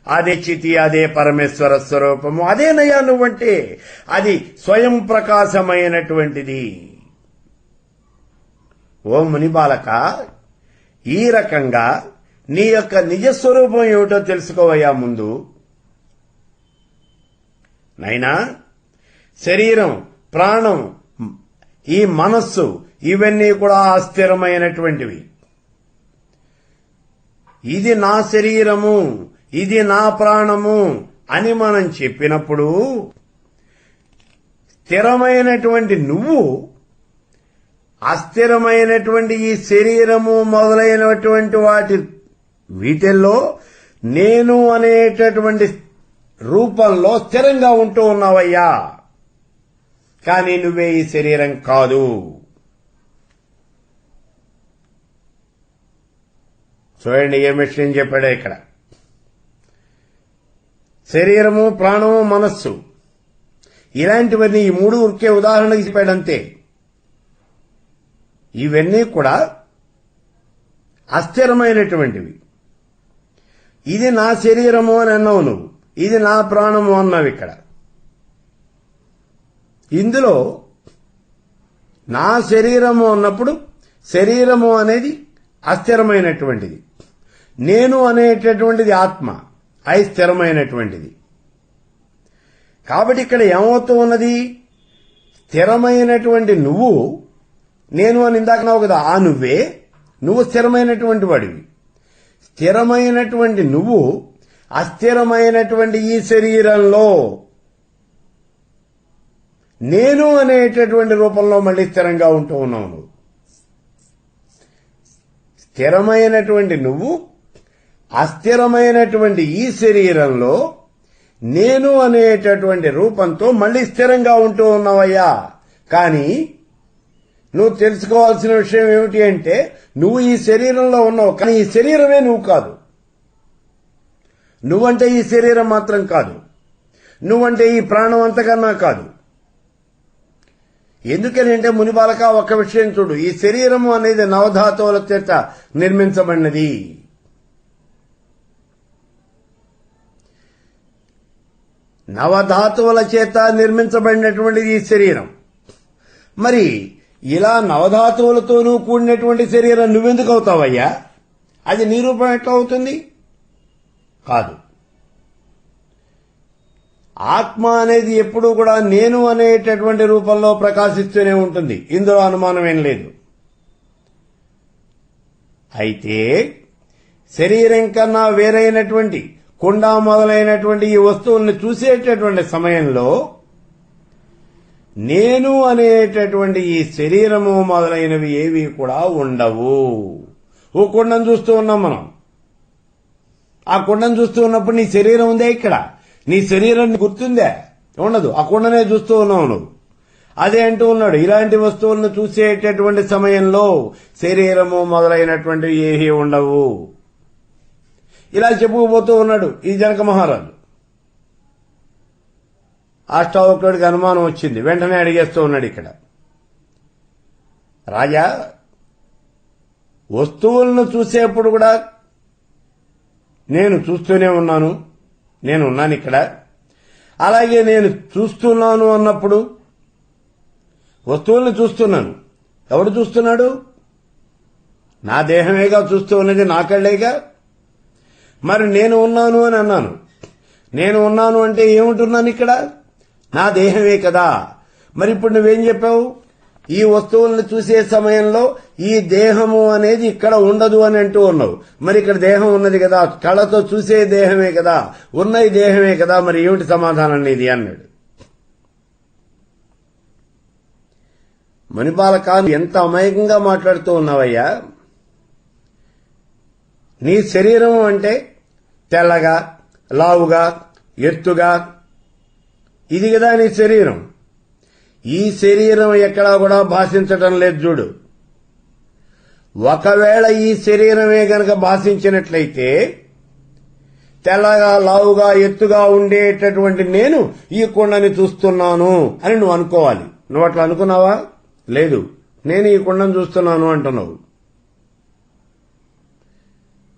అదే చితి, అదే పరమేశ్వర స్వరూపము, అదేనయ్యా నువ్వంటే. అది స్వయం ప్రకాశమైనటువంటిది. ఓ మునిబాలక, ఈ రకంగా నీ యొక్క నిజస్వరూపం ఏమిటో తెలుసుకోవయ్యా ముందు. నైనా శరీరం, ప్రాణం, ఈ మనస్సు, ఇవన్నీ కూడా అస్థిరమైనటువంటివి. ఇది నా శరీరము, ఇది నా ప్రాణము అని మనం చెప్పినప్పుడు స్థిరమైనటువంటి నువ్వు అస్థిరమైనటువంటి ఈ శరీరము మొదలైనటువంటి వీటిల్లో నేను అనేటటువంటి రూపంలో స్థిరంగా ఉంటూ ఉన్నావయ్యా. కానీ నువ్వే ఈ శరీరం కాదు. చూడండి ఏ విషయం చెప్పాడే ఇక్కడ. శరీరము, ప్రాణము, మనస్సు, ఇలాంటివన్నీ ఈ మూడు ఒకే ఉదాహరణకి చెప్పాడంతే. ఇవన్నీ కూడా అస్థిరమైనటువంటివి. ఇది నా శరీరము అని అన్నావు నువ్వు, ఇది నా ప్రాణము అన్నావు ఇక్కడ. ఇందులో నా శరీరము అన్నప్పుడు శరీరము అనేది అస్థిరమైనటువంటిది, నేను అనేటటువంటిది ఆత్మ, అది స్థిరమైనటువంటిది. కాబట్టి ఇక్కడ ఏమవుతూ ఉన్నది? స్థిరమైనటువంటి నువ్వు నేను అని ఇందాక నావు కదా, ఆ నువ్వు స్థిరమైనటువంటి వాడివి. స్థిరమైనటువంటి నువ్వు అస్థిరమైనటువంటి ఈ శరీరంలో నేను అనేటటువంటి రూపంలో మళ్ళీ స్థిరంగా ఉంటూ ఉన్నావు. నువ్వు స్థిరమైనటువంటి నువ్వు అస్థిరమైనటువంటి ఈ శరీరంలో నేను అనేటటువంటి రూపంతో మళ్ళీ స్థిరంగా ఉంటూ ఉన్నావయ్యా. కానీ నువ్వు తెలుసుకోవాల్సిన విషయం ఏమిటి అంటే నువ్వు ఈ శరీరంలో ఉన్నావు, కానీ ఈ శరీరమే నువ్వు కాదు. నువ్వంటే ఈ శరీరం మాత్రం కాదు, నువ్వంటే ఈ ప్రాణం అంతకన్నా కాదు. ఎందుకని అంటే మునిబాలక ఒక్క విషయం చూడు, ఈ శరీరము అనేది నవధాతువుల చేత నిర్మించబడినది. నవధాతువుల చేత నిర్మించబడినటువంటిది ఈ శరీరం. మరి ఇలా నవధాతువులతోనూ కూడినటువంటి శరీరం నువ్వెందుకు అవుతావయ్యా? అది నీ రూపం ఎట్లా అవుతుంది? కాదు. ఆత్మ అనేది ఎప్పుడూ కూడా నేను అనేటటువంటి రూపంలో ప్రకాశిస్తూనే ఉంటుంది, ఇందులో అనుమానం ఏం లేదు. అయితే శరీరం కన్నా వేరైనటువంటి కుండ మొదలైనటువంటి ఈ వస్తువుల్ని చూసేటటువంటి సమయంలో నేను అనేటటువంటి ఈ శరీరము మొదలైనవి ఏవి కూడా ఉండవు. ఓ కుండను చూస్తూ ఉన్నాం మనం. ఆ కుండను చూస్తూ ఉన్నప్పుడు నీ శరీరం ఉందే ఇక్కడ? నీ శరీరం గుర్తుందే? ఉండదు. ఆ కుండనే చూస్తూ ఉన్నావు నువ్వు. అదే అంటూ ఉన్నాడు, ఇలాంటి వస్తువులను చూసేటటువంటి సమయంలో శరీరము మొదలైనటువంటివి ఏవీ ఉండవు. ఇలా చెప్పుకుపోతూ ఉన్నాడు ఈ జనక మహారాజు. అష్టావక్రుడికి అనుమానం వచ్చింది, వెంటనే అడిగేస్తూ ఉన్నాడు ఇక్కడ, రాజా, వస్తువులను చూసేప్పుడు కూడా నేను చూస్తూనే ఉన్నాను, నేను ఉన్నాను ఇక్కడ. అలాగే నేను చూస్తున్నాను అన్నప్పుడు వస్తువులను చూస్తున్నాను. ఎవడు చూస్తున్నాడు? నా దేహమేగా చూస్తూ ఉన్నది, నా కళ్ళేగా. మరి నేను ఉన్నాను అని అన్నాను. నేను ఉన్నాను అంటే ఏముంటున్నాను ఇక్కడ? నా దేహమే కదా. మరి ఇప్పుడు నువ్వేం చెప్పావు? ఈ వస్తువులను చూసే సమయంలో ఈ దేహము అనేది ఇక్కడ ఉండదు అని అంటూ ఉన్నావు. మరి ఇక్కడ దేహం ఉన్నది కదా, కళ్ళతో చూసే దేహమే కదా, ఉన్నది దేహమే కదా, మరి ఏమిటి సమాధానం ఇది అన్నాడు. మణిపాలక, ఎంత అమాయకంగా మాట్లాడుతూ ఉన్నావయ్యా. నీ శరీరం అంటే తెల్లగా, లావుగా, ఎత్తుగా, ఇది కదా నీ శరీరం. ఈ శరీరం ఎక్కడా కూడా భాషించటం లేదు చూడు. ఒకవేళ ఈ శరీరమే గనక భాషించినట్లయితే తెల్లగా, లావుగా, ఎత్తుగా ఉండేటటువంటి నేను ఈ కుండని చూస్తున్నాను అని నువ్వు అనుకోవాలి. నువ్వు అట్లా అనుకున్నావా? లేదు, నేను ఈ కుండను చూస్తున్నాను అంటున్నావు.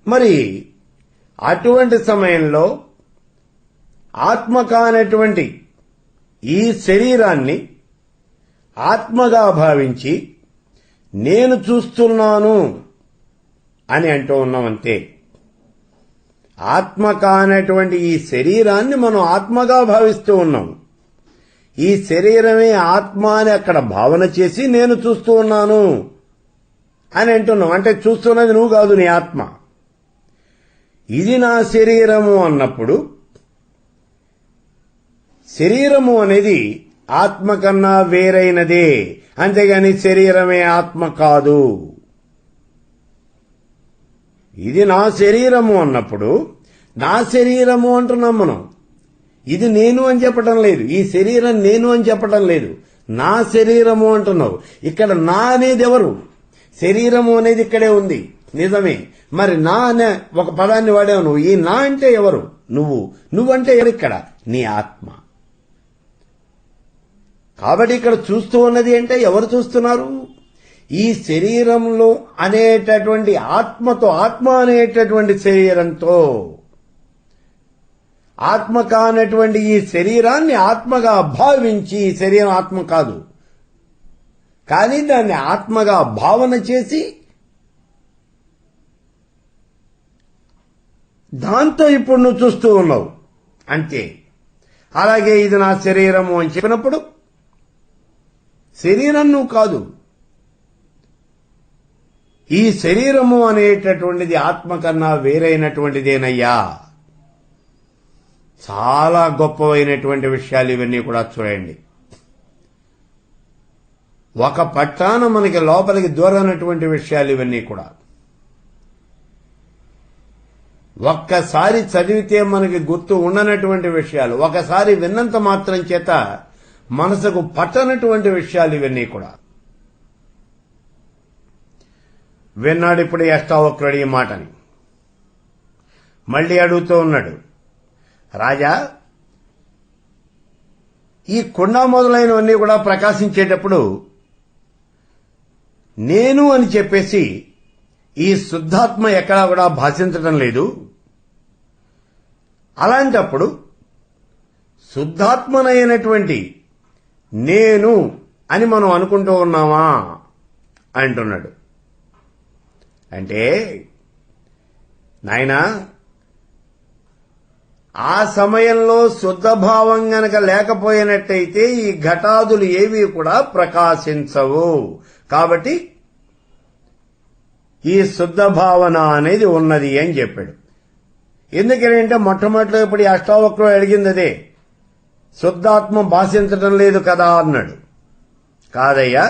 మరి అటువంటి సమయంలో ఆత్మ కానటువంటి ఈ శరీరాన్ని ఆత్మగా భావించి నేను చూస్తున్నాను అని అంటూ ఉన్నామంతే. ఆత్మ కానటువంటి ఈ శరీరాన్ని మనం ఆత్మగా భావిస్తూ ఉన్నాం. ఈ శరీరమే ఆత్మ అని అక్కడ భావన చేసి నేను చూస్తూ ఉన్నాను అని అంటున్నాం. అంటే చూస్తున్నది నువ్వు కాదు, నీ ఆత్మ. ఇది నా శరీరము అన్నప్పుడు శరీరము అనేది ఆత్మ కన్నా వేరైనదే, అంతేగాని శరీరమే ఆత్మ కాదు. ఇది నా శరీరము అన్నప్పుడు నా శరీరము అంటున్నాం మనం. ఇది నేను అని చెప్పటం లేదు, ఈ శరీరం నేను అని చెప్పటం లేదు, నా శరీరము అంటున్నావు. ఇక్కడ నా అనేది ఎవరు? శరీరము అనేది ఇక్కడే ఉంది, నిజమే. మరి నా అనే ఒక పదాన్ని వాడావు నువ్వు. ఈ నా అంటే ఎవరు? నువ్వంటే ఎవరు ఇక్కడ? నీ ఆత్మ. కాబట్టి ఇక్కడ చూస్తూ ఉన్నది అంటే ఎవరు చూస్తున్నారు? ఈ శరీరంలో అనేటటువంటి ఆత్మతో, ఆత్మ అనేటటువంటి శరీరంతో, ఆత్మ కానటువంటి ఈ శరీరాన్ని ఆత్మగా భావించి, ఈ శరీరం ఆత్మ కాదు కానీ దాన్ని ఆత్మగా భావన చేసి దాంతో ఇప్పుడు నువ్వు చూస్తూ ఉన్నావు అంతే. అలాగే ఇది నా శరీరము అని చెప్పినప్పుడు శరీరం నువ్వు కాదు, ఈ శరీరము అనేటటువంటిది ఆత్మ కన్నా వేరైనటువంటిదేనయ్యా. చాలా గొప్పవైనటువంటి విషయాలు ఇవన్నీ కూడా చూడండి. ఒక పట్టాన మనకి లోపలికి దూరనటువంటి విషయాలు ఇవన్నీ కూడా. ఒక్కసారి చదివితే మనకి గుర్తు ఉండనటువంటి విషయాలు, ఒకసారి విన్నంత మాత్రం చేత మనసుకు పట్టనటువంటి విషయాలు ఇవన్నీ కూడా. విన్నాడు ఇప్పుడు అష్టావక్రుడు ఈ మాటని. మళ్లీ అడుగుతూ ఉన్నాడు, రాజా, ఈ కుండ మొదలైనవన్నీ కూడా ప్రకాశించేటప్పుడు నేను అని చెప్పేసి ఈ శుద్ధాత్మ ఎక్కడా కూడా భాషించడం లేదు. అలాంటప్పుడు శుద్ధాత్మనైనటువంటి నేను అని మనం అనుకుంటూ ఉన్నామా అంటున్నాడు. అంటే నాయనా, ఆ సమయంలో శుద్ధభావం గనక లేకపోయినట్టయితే ఈ ఘటాదులు ఏవి కూడా ప్రకాశించవు. కాబట్టి ఈ శుద్ధ భావన అనేది ఉన్నది అని చెప్పాడు. ఎందుకంటే మొట్టమొదటిలో ఇప్పుడు ఈ అష్టావక్రం అడిగింది అదే, శుద్ధాత్మ భాషించడం లేదు కదా అన్నాడు. కాదయ్యా,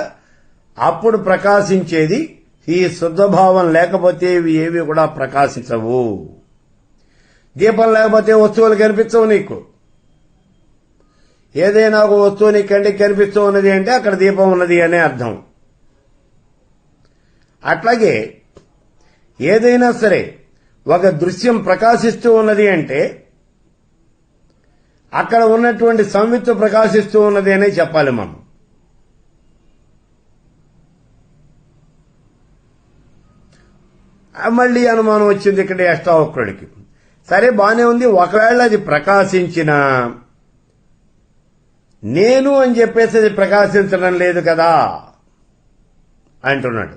అప్పుడు ప్రకాశించేది ఈ శుద్ధభావం లేకపోతే ఇవి ఏవి కూడా ప్రకాశించవు. దీపం లేకపోతే వస్తువులు కనిపించవు నీకు. ఏదైనా ఒక వస్తువు నీ కంటికి కనిపిస్తూ ఉన్నది అంటే అక్కడ దీపం ఉన్నది అనే అర్థం. అట్లాగే ఏదైనా సరే ఒక దృశ్యం ప్రకాశిస్తూ ఉన్నది అంటే అక్కడ ఉన్నటువంటి సంవిత్తు ప్రకాశిస్తూ ఉన్నది అనే చెప్పాలి మనం. మళ్ళీ అనుమానం వచ్చింది ఇక్కడ అష్టావక్రుడికి. సరే, బానే ఉంది. ఒకవేళ అది ప్రకాశించినా నేను అని చెప్పేసి అది ప్రకాశించడం లేదు కదా అంటున్నాడు.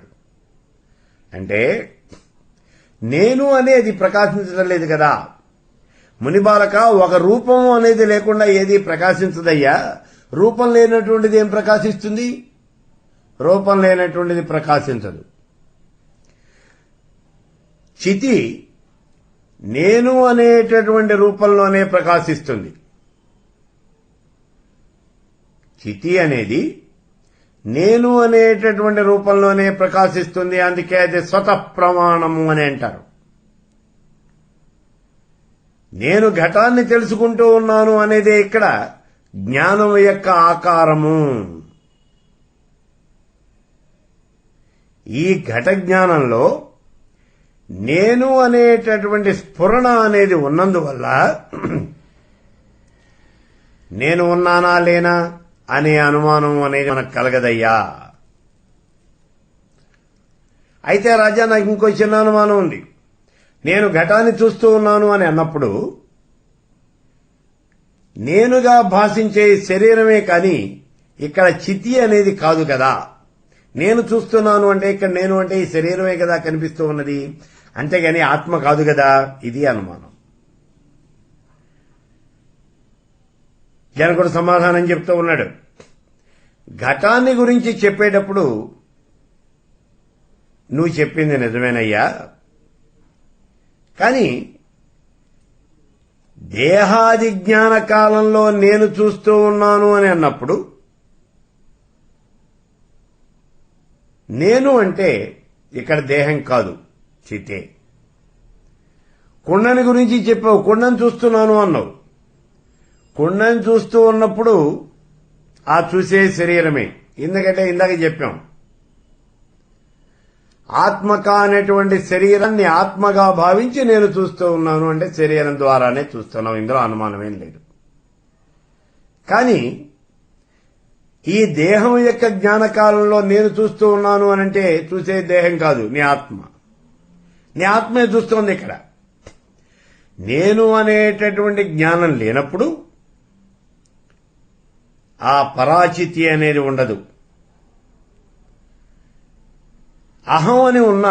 అంటే నేను అనేది ప్రకాశించడం లేదు కదా. మునిబాలక, ఒక రూపం అనేది లేకుండా ఏది ప్రకాశించదయ్యా. రూపం లేనటువంటిది ఏం ప్రకాశిస్తుంది? రూపం లేనటువంటిది ప్రకాశించదు. చితి నేను అనేటటువంటి రూపంలోనే ప్రకాశిస్తుంది. చితి అనేది నేను అనేటటువంటి రూపంలోనే ప్రకాశిస్తుంది. అందుకే అది స్వతః ప్రమాణము అని అంటారు. నేను ఘటాన్ని తెలుసుకుంటూ ఉన్నాను అనేదే ఇక్కడ జ్ఞానం యొక్క ఆకారము. ఈ ఘట జ్ఞానంలో నేను అనేటటువంటి స్ఫురణ అనేది ఉన్నందువల్ల నేను ఉన్నానా లేనా అనే అనుమానం అనేది మనకు కలగదయ్యా. అయితే రాజా, నాకు ఇంకో చిన్న అనుమానం ఉంది. నేను ఘటాన్ని చూస్తూ ఉన్నాను అని అన్నప్పుడు నేనుగా భాషించే శరీరమే కానీ ఇక్కడ చితి అనేది కాదు కదా. నేను చూస్తున్నాను అంటే ఇక్కడ నేను అంటే ఈ శరీరమే కదా కనిపిస్తూ ఉన్నది, అంతేగాని ఆత్మ కాదు కదా. ఇది అనుమానం. జనకుడు సమాధానం చెప్తూ ఉన్నాడు. ఘటాన్ని గురించి చెప్పేటప్పుడు నువ్వు చెప్పింది నిజమేనయ్యా, కానీ దేహాది జ్ఞాన కాలంలో నేను చూస్తూ ఉన్నాను అని అన్నప్పుడు నేను అంటే ఇక్కడ దేహం కాదు, చితే. కుండని గురించి చెప్పావు, కుండను చూస్తున్నాను అన్నావు. కుండని చూస్తూ ఉన్నప్పుడు ఆ చూసే శరీరమే. ఎందుకంటే ఇందాక చెప్పాం, ఆత్మక అనేటువంటి శరీరాన్ని ఆత్మగా భావించి నేను చూస్తూ ఉన్నాను అంటే శరీరం ద్వారానే చూస్తున్నావు. ఇందులో అనుమానమేం లేదు. కానీ ఈ దేహం యొక్క జ్ఞానకాలంలో నేను చూస్తూ ఉన్నాను అనంటే చూసే దేహం కాదు, నీ ఆత్మ. నీ ఆత్మే చూస్తోంది. ఇక్కడ నేను అనేటటువంటి జ్ఞానం లేనప్పుడు ఆ పరాచితి అనేది ఉండదు. అహం అని ఉన్న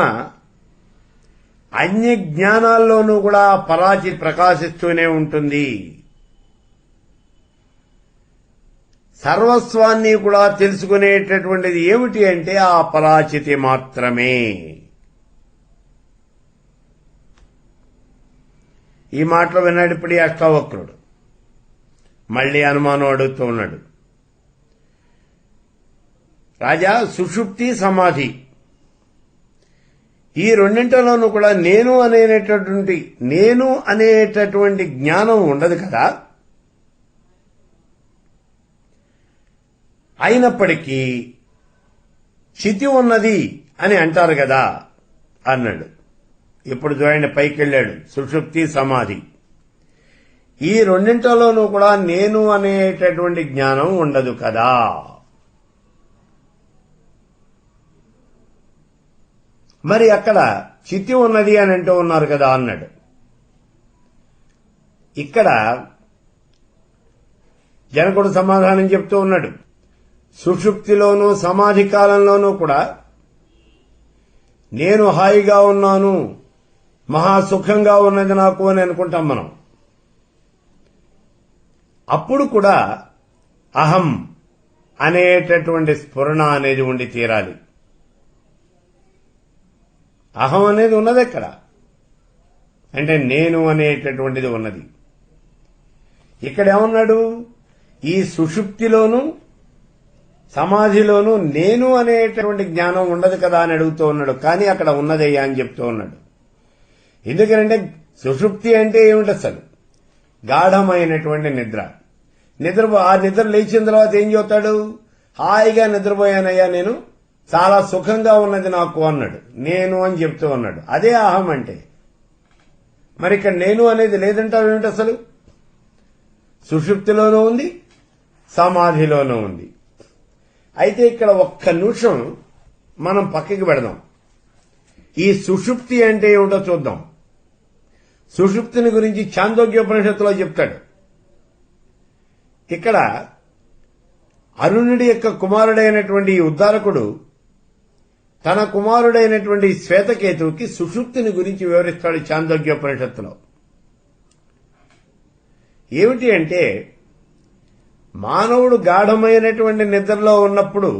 అన్ని జ్ఞానాల్లోనూ కూడా పరాచితి ప్రకాశిస్తూనే ఉంటుంది. సర్వస్వాన్ని కూడా తెలుసుకునేటటువంటిది ఏమిటి అంటే ఆ పరాచితి మాత్రమే. ఈ మాటలు విన్నాడు ఇప్పుడు ఈ అష్టావక్రుడు. మళ్లీ అనుమానం అడుగుతూ ఉన్నాడు. రాజా, సుషుప్తి సమాధి ఈ రెండింటిలోనూ కూడా నేను అనేటటువంటి జ్ఞానం ఉండదు కదా. అయినప్పటికీ చితి ఉన్నది అని అంటారు కదా అన్నాడు. ఇప్పుడు చూడండి, పైకి వెళ్ళాడు. సుషుప్తి సమాధి ఈ రెండింటిలోనూ కూడా నేను అనేటటువంటి జ్ఞానం ఉండదు కదా. మరి అక్కడ చితి ఉన్నది అని అంటూ ఉన్నారు కదా అన్నాడు. ఇక్కడ జనకుడు సమాధానం చెప్తూ ఉన్నాడు. సుషుప్తిలోనూ సమాధి కాలంలోనూ కూడా నేను హాయిగా ఉన్నాను, మహాసుఖంగా ఉన్నది నాకు అని అనుకుంటాం మనం. అప్పుడు కూడా అహం అనేటటువంటి స్ఫురణ అనేది ఉండి తీరాలి. అహం అనేది ఉన్నది ఎక్కడ అంటే నేను అనేటటువంటిది ఉన్నది. ఇక్కడ ఏమన్నాడు, ఈ సుషుప్తిలోనూ సమాధిలోనూ నేను అనేటటువంటి జ్ఞానం ఉండదు కదా అని అడుగుతూ ఉన్నాడు. కానీ అక్కడ ఉన్నదయ్యా అని చెప్తూ ఉన్నాడు. ఎందుకంటే సుషుప్తి అంటే ఏమిటి అసలు? గాఢమైనటువంటి నిద్ర. ఆ నిద్ర లేచిన తర్వాత ఏం చెబుతాడు, హాయిగా నిద్రపోయానయ్యా, నేను చాలా సుఖంగా ఉన్నది నాకు అన్నాడు. నేను అని చెప్తూ ఉన్నాడు. అదే అహం అంటే. మరి ఇక్కడ నేను అనేది లేదంటావు ఏమిటి అసలు? సుషుప్తిలోనూ ఉంది, సమాధిలోనూ ఉంది. అయితే ఇక్కడ ఒక్క నిమిషం మనం పక్కకి పెడదాం. ఈ సుషుప్తి అంటే ఏమిటో చూద్దాం. సుషుప్తిని గురించి ఛాందోగ్యోపనిషత్తులో చెప్తాడు. ఇక్కడ అరుణుడి యొక్క కుమారుడైనటువంటి ఈ ఉద్దారకుడు తన కుమారుడైనటువంటి శ్వేతకేతువుకి సుషుప్తిని గురించి వివరిస్తాడు ఛాందోగ్యోపనిషత్తులో. ఏమిటి అంటే, మానవుడు గాఢమైనటువంటి నిద్రలో ఉన్నప్పుడు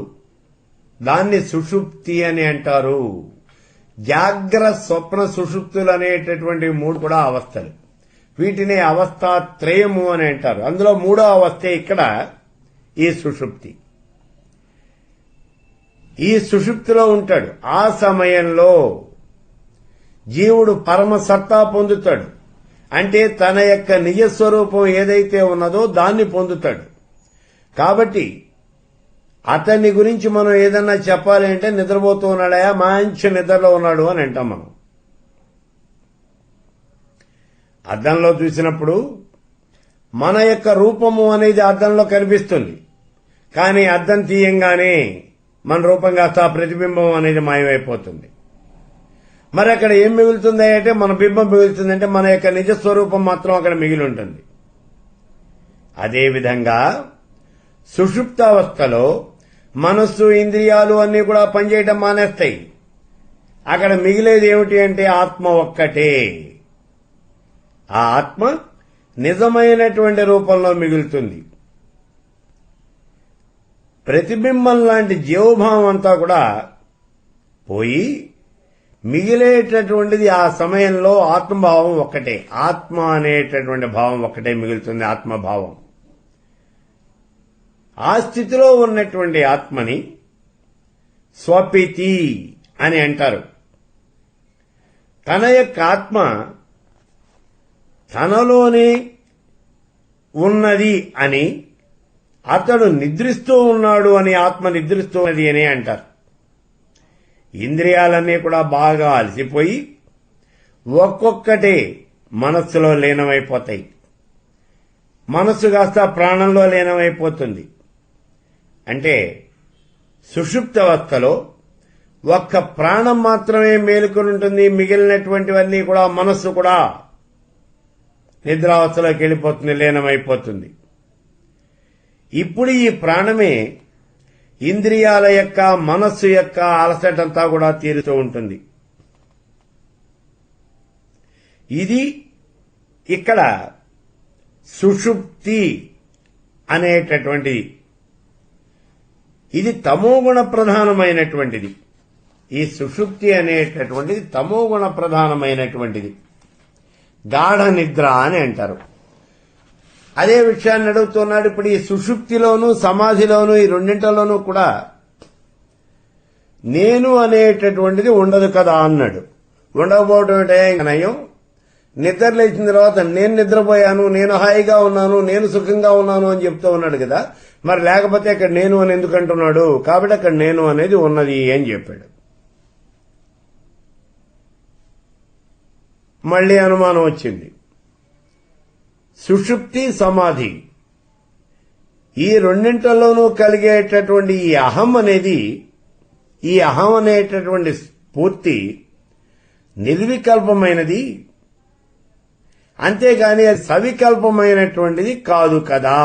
దాన్ని సుషుప్తి అని అంటారు. జాగ్రత్త, స్వప్న, సుషుప్తులు అనేటటువంటి మూడు కూడా అవస్థలు. వీటిని అవస్థాత్రయము అని అంటారు. అందులో మూడో అవస్థే ఇక్కడ ఈ సుషుప్తి. ఈ సుషుప్తిలో ఉంటాడు. ఆ సమయంలో జీవుడు పరమ సత్తా పొందుతాడు. అంటే తన యొక్క నిజస్వరూపం ఏదైతే ఉన్నదో దాన్ని పొందుతాడు. కాబట్టి అతన్ని గురించి మనం ఏదన్నా చెప్పాలి అంటే నిద్రపోతూ ఉన్నాడా, మంచి నిద్రలో ఉన్నాడు అని అంటాం మనం. అద్దంలో చూసినప్పుడు మన యొక్క రూపము అనేది అద్దంలో కనిపిస్తుంది. కానీ అద్దం తీయంగానే మన రూపం కాస్త ప్రతిబింబం అనేది మాయమైపోతుంది. మరి అక్కడ ఏం మిగులుతుంది అంటే మన బింబం మిగులుతుంది. అంటే మన యొక్క నిజస్వరూపం మాత్రం అక్కడ మిగిలి ఉంటుంది. అదేవిధంగా సుషుప్తావస్థలో మనస్సు, ఇంద్రియాలు అన్నీ కూడా పనిచేయడం మానేస్తాయి. అక్కడ మిగిలేది ఏమిటి అంటే ఆత్మ ఒక్కటే. ఆ ఆత్మ నిజమైనటువంటి రూపంలో మిగులుతుంది. ప్రతిబింబం లాంటి జీవభావం అంతా కూడా పోయి మిగిలేటటువంటిది ఆ సమయంలో ఆత్మభావం ఒక్కటే. ఆత్మ అనేటటువంటి భావం ఒక్కటే మిగులుతుంది, ఆత్మభావం. ఆ స్థితిలో ఉన్నటువంటి ఆత్మని స్వపితి అని అంటారు. తన యొక్క ఆత్మ తనలోనే ఉన్నది అని, అతడు నిద్రిస్తూ ఉన్నాడు అని, ఆత్మ నిద్రిస్తూ ఉన్నది అని అంటారు. ఇంద్రియాలన్నీ కూడా బాగా అలసిపోయి ఒక్కొక్కటే మనస్సులో లీనమైపోతాయి. మనస్సు కాస్త ప్రాణంలో లీనమైపోతుంది. అంటే సుషుప్తావస్థలో ఒక్క ప్రాణం మాత్రమే మేలుకొని ఉంటుంది. మిగిలినటువంటివన్నీ కూడా మనస్సు కూడా నిద్రావస్థలోకి వెళ్ళిపోతుంది, లీనమైపోతుంది. ఇప్పుడు ఈ ప్రాణమే ఇంద్రియాల యొక్క, మనస్సు యొక్క అలసటంతా కూడా తీరుతూ ఉంటుంది. ఇది ఇక్కడ సుషుప్తి అనేటటువంటిది. ఇది తమోగుణ ప్రధానమైనటువంటిది. ఈ సుషుప్తి అనేటటువంటిది తమోగుణ ప్రధానమైనటువంటిది. గాఢ నిద్ర అని అంటారు. అదే విషయాన్ని అడుగుతున్నాడు. ఇప్పుడు ఈ సుషుప్తిలోనూ సమాధిలోనూ ఈ రెండింటిలోనూ కూడా నేను అనేటటువంటిది ఉండదు కదా అన్నాడు. ఉండకపోవడం అంటే నయం. నిద్ర లేచిన తర్వాత నేను నిద్రపోయాను, నేను హాయిగా ఉన్నాను, నేను సుఖంగా ఉన్నాను అని చెప్తూ ఉన్నాడు కదా. మరి లేకపోతే అక్కడ నేను అని ఎందుకు అంటున్నాడు? కాబట్టి అక్కడ నేను అనేది ఉన్నది అని చెప్పాడు. మళ్లీ అనుమానం వచ్చింది. సుషుప్తి సమాధి ఈ రెండింటిలోనూ కలిగేటటువంటి ఈ అహం అనేటటువంటి స్ఫూర్తి నిర్వికల్పమైనది, అంతేగాని అది సవికల్పమైనటువంటిది కాదు కదా.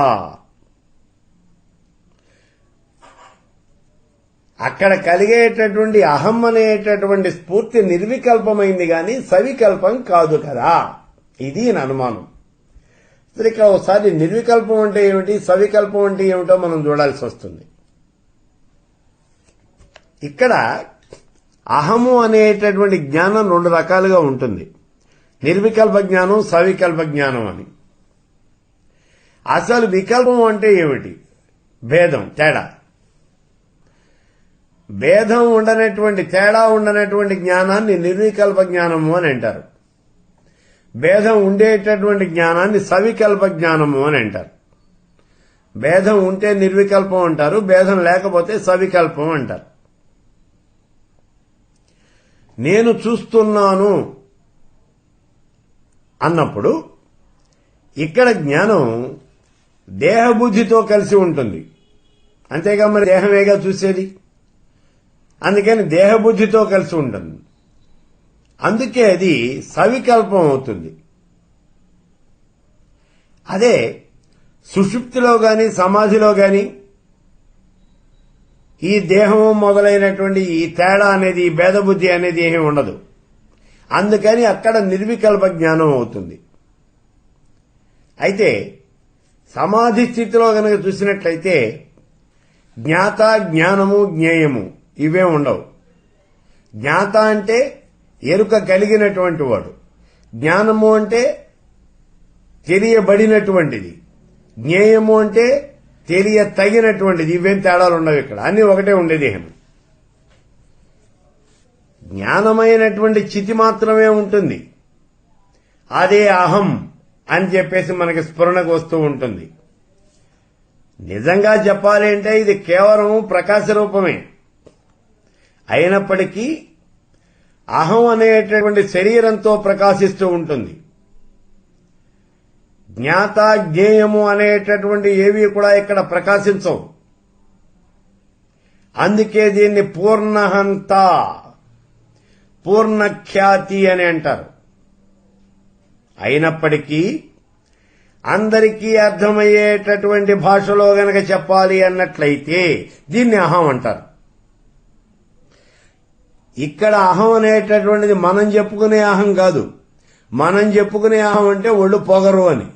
అక్కడ కలిగేటటువంటి అహం అనేటటువంటి స్ఫూర్తి నిర్వికల్పమైంది గాని సవికల్పం కాదు కదా. ఇది నా అనుమానం. ఇక ఒకసారి నిర్వికల్పం అంటే ఏమిటి, సవికల్పం అంటే ఏమిటో మనం చూడాల్సి వస్తుంది. ఇక్కడ అహము అనేటటువంటి జ్ఞానం రెండు రకాలుగా ఉంటుంది, నిర్వికల్ప జ్ఞానం, సవికల్ప జ్ఞానం అని. అసలు వికల్పం అంటే ఏమిటి? భేదం, తేడా. భేదం ఉండనటువంటి, తేడా ఉండనటువంటి జ్ఞానాన్ని నిర్వికల్ప జ్ఞానము అని అంటారు. భేదం ఉండేటటువంటి జ్ఞానాన్ని సవికల్ప జ్ఞానము అని అంటారు. భేదం ఉంటే నిర్వికల్పం అంటారు, భేదం లేకపోతే సవికల్పం అంటారు. నేను చూస్తున్నాను అన్నప్పుడు ఇక్కడ జ్ఞానం దేహబుద్ధితో కలిసి ఉంటుంది. అంతేగా మరి దేహమేగా చూసేది, అందుకని దేహబుద్ధితో కలిసి ఉంటుంది. అందుకే అది సవికల్పం అవుతుంది. అదే సుషుప్తిలో గాని సమాధిలో గాని ఈ దేహము మొదలైనటువంటి ఈ తేడా అనేది, ఈ భేదబుద్ధి అనేది ఏమీ ఉండదు. అందుకని అక్కడ నిర్వికల్ప జ్ఞానం అవుతుంది. అయితే సమాధి స్థితిలో గనక చూసినట్లయితే జ్ఞాత, జ్ఞానము, జ్ఞేయము ఇవే ఉండవు. జ్ఞాత అంటే ఎరుక కలిగినటువంటి వాడు, జ్ఞానము అంటే తెలియబడినటువంటిది, జ్ఞేయము అంటే తెలియ తగినటువంటిది. ఇవేం తేడాలు ఉండవు ఇక్కడ, అన్ని ఒకటే ఉండేది. జ్ఞానమైనటువంటి చితి మాత్రమే ఉంటుంది, అదే అహం అని చెప్పేసి మనకి స్ఫురణకు వస్తూ ఉంటుంది. నిజంగా చెప్పాలి అంటే ఇది కేవలం ప్రకాశ రూపమే. అయినప్పటికీ అహం అనేటటువంటి శరీరంతో ప్రకాశిస్తూ ఉంటుంది. జ్ఞాత, జ్ఞేయము అనేటటువంటి ఏవి కూడా ఇక్కడ ప్రకాశించవు. అందుకే దీన్ని పూర్ణహంత, పూర్ణఖ్యాతి అని అంటారు. అయినప్పటికీ అందరికీ అర్థమయ్యేటటువంటి భాషలో గనక చెప్పాలి అన్నట్లయితే దీన్ని అహం అంటారు. ఇక్కడ అహం అనేటటువంటిది మనం చెప్పుకునే అహం కాదు. మనం చెప్పుకునే అహం అంటే ఒళ్ళు పొగరు అని,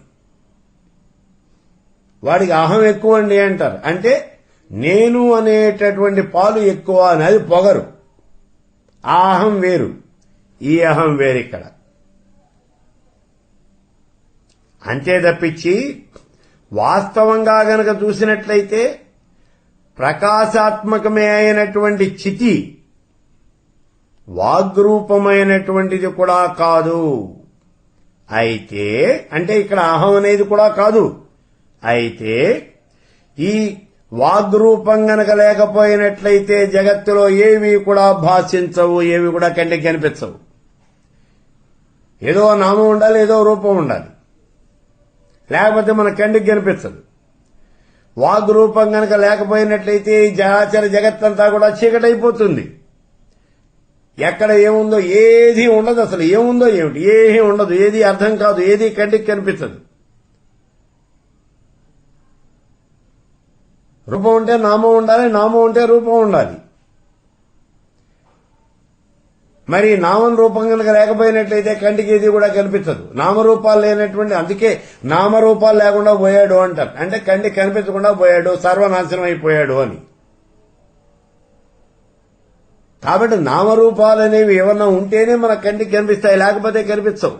వాడికి అహం ఎక్కువ అండి అంటారు. అంటే నేను అనేటటువంటి పాలు ఎక్కువ అని, అది పొగరు. ఆ అహం వేరు, ఈ అహం వేరు ఇక్కడ. అంతే తప్పించి వాస్తవంగా గనక చూసినట్లయితే ప్రకాశాత్మకమే అయినటువంటి చితి వాగ్రూపమైనటువంటిది కూడా కాదు. అయితే అంటే ఇక్కడ అహం అనేది కూడా కాదు. అయితే ఈ వాగ్రూపం గనక లేకపోయినట్లయితే జగత్తులో ఏవి కూడా భాషించవు, ఏవి కూడా కంటికి కనిపించవు. ఏదో నామం ఉండాలి, ఏదో రూపం ఉండాలి, లేకపోతే మన కంటికి కనిపించదు. వాగ్రూపం గనక లేకపోయినట్లయితే ఈ జరాచర జగత్తంతా కూడా చీకటైపోతుంది. ఎక్కడ ఏముందో ఏది ఉండదు, అసలు ఏముందో ఏమిటి ఏమీ ఉండదు, ఏది అర్థం కాదు, ఏది కంటికి కనిపించదు. రూపం ఉంటే నామం ఉండాలి, నామం ఉంటే రూపం ఉండాలి. మరి నామం రూపం కనుక లేకపోయినట్లయితే కంటికి ఏది కూడా కనిపించదు. నామరూపాలు లేనటువంటి, అందుకే నామరూపాలు లేకుండా పోయాడు అంటారు. అంటే కంటికి కనిపించకుండా పోయాడు, సర్వనాశనం అయిపోయాడు అని. కాబట్టి నామరూపాలు అనేవి ఏమన్నా ఉంటేనే మన కంటికి కనిపిస్తాయి, లేకపోతే కనిపించవు.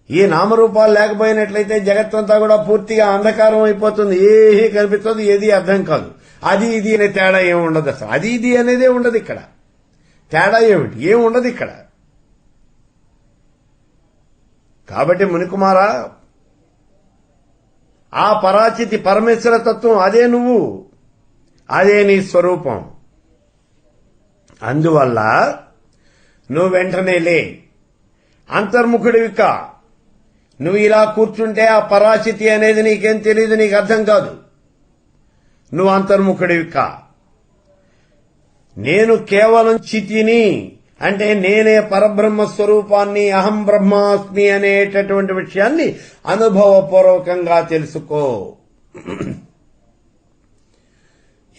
ఈ నామరూపాలు లేకపోయినట్లయితే జగత్తంతా కూడా పూర్తిగా అంధకారం అయిపోతుంది, ఏమీ కనిపించదు, ఏది అర్థం కాదు. అది ఇది అనే తేడా ఏమి ఉండదు. అసలు అది ఇది అనేదే ఉండదు ఇక్కడ. తేడా ఏమిటి? ఏమి ఉండదు ఇక్కడ. కాబట్టి మునికుమారా, ఆ పరాచితి పరమేశ్వర తత్వం అదే నువ్వు, అదే నీ స్వరూపం. అందువల్ల నువ్వు వెంటనే లే, అంతర్ముఖుడివిక. నువ్వు ఇలా కూర్చుంటే ఆ పరాచితి అనేది నీకేం తెలియదు, నీకు అర్థం కాదు. నువ్వు అంతర్ముఖుడివి కా. నేను కేవలం చితిని, అంటే నేనే పరబ్రహ్మ స్వరూపాన్ని, అహం బ్రహ్మాస్మి అనేటటువంటి విషయాన్ని అనుభవపూర్వకంగా తెలుసుకో.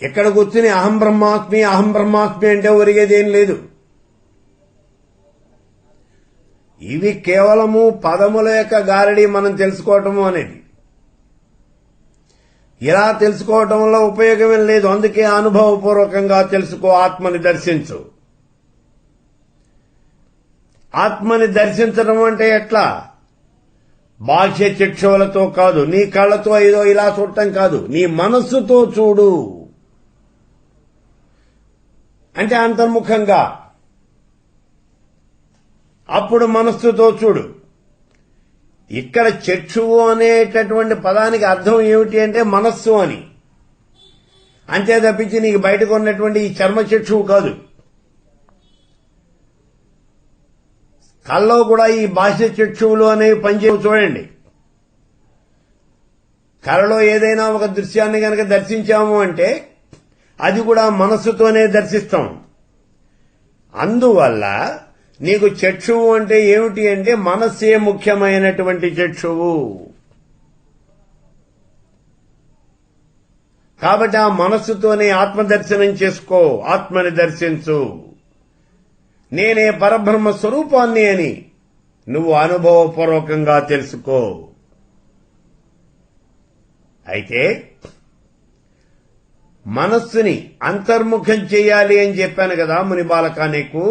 ఇక్కడ కూర్చుని అహం బ్రహ్మాస్మి అహం బ్రహ్మాస్మి అంటే ఒరిగేదేం లేదు. ఇవి కేవలము పదముల యొక్క గారడి మనం తెలుసుకోవటము అనేది. ఇలా తెలుసుకోవటంలో ఉపయోగమేం లేదు. అందుకే అనుభవపూర్వకంగా తెలుసుకో, ఆత్మని దర్శించు. ఆత్మని దర్శించడం అంటే ఎట్లా? బాహ్య చక్షువులతో కాదు, నీ కళ్ళతో ఏదో ఇలా చూడటం కాదు, నీ మనస్సుతో చూడు. అంటే అంతర్ముఖంగా. అప్పుడు మనస్సుతో చూడు. ఇక్కడ చక్షువు అనేటటువంటి పదానికి అర్థం ఏమిటి అంటే మనస్సు అని. అంతే తప్పించి నీకు బయటకు ఉన్నటువంటి ఈ చర్మ చక్షువు కాదు. కల్లో కూడా ఈ బాహ్య చక్షువులు అనేవి పనిచేయవు. చూడండి, కళలో ఏదైనా ఒక దృశ్యాన్ని కనుక దర్శించాము అంటే అది కూడా మనస్సుతోనే దర్శిస్తాం. అందువల్ల నీకు చక్షువు అంటే ఏమిటి అంటే మనస్సే ముఖ్యమైనటువంటి చక్షువు. కాబట్టి ఆ మనస్సుతోనే ఆత్మదర్శనం చేసుకో, ఆత్మని దర్శించు. నేనే పరబ్రహ్మ స్వరూపాన్ని అని నువ్వు అనుభవపూర్వకంగా తెలుసుకో. అయితే మనస్సుని అంతర్ముఖం చేయాలి అని చెప్పాను కదా మునిబాలక నీకు.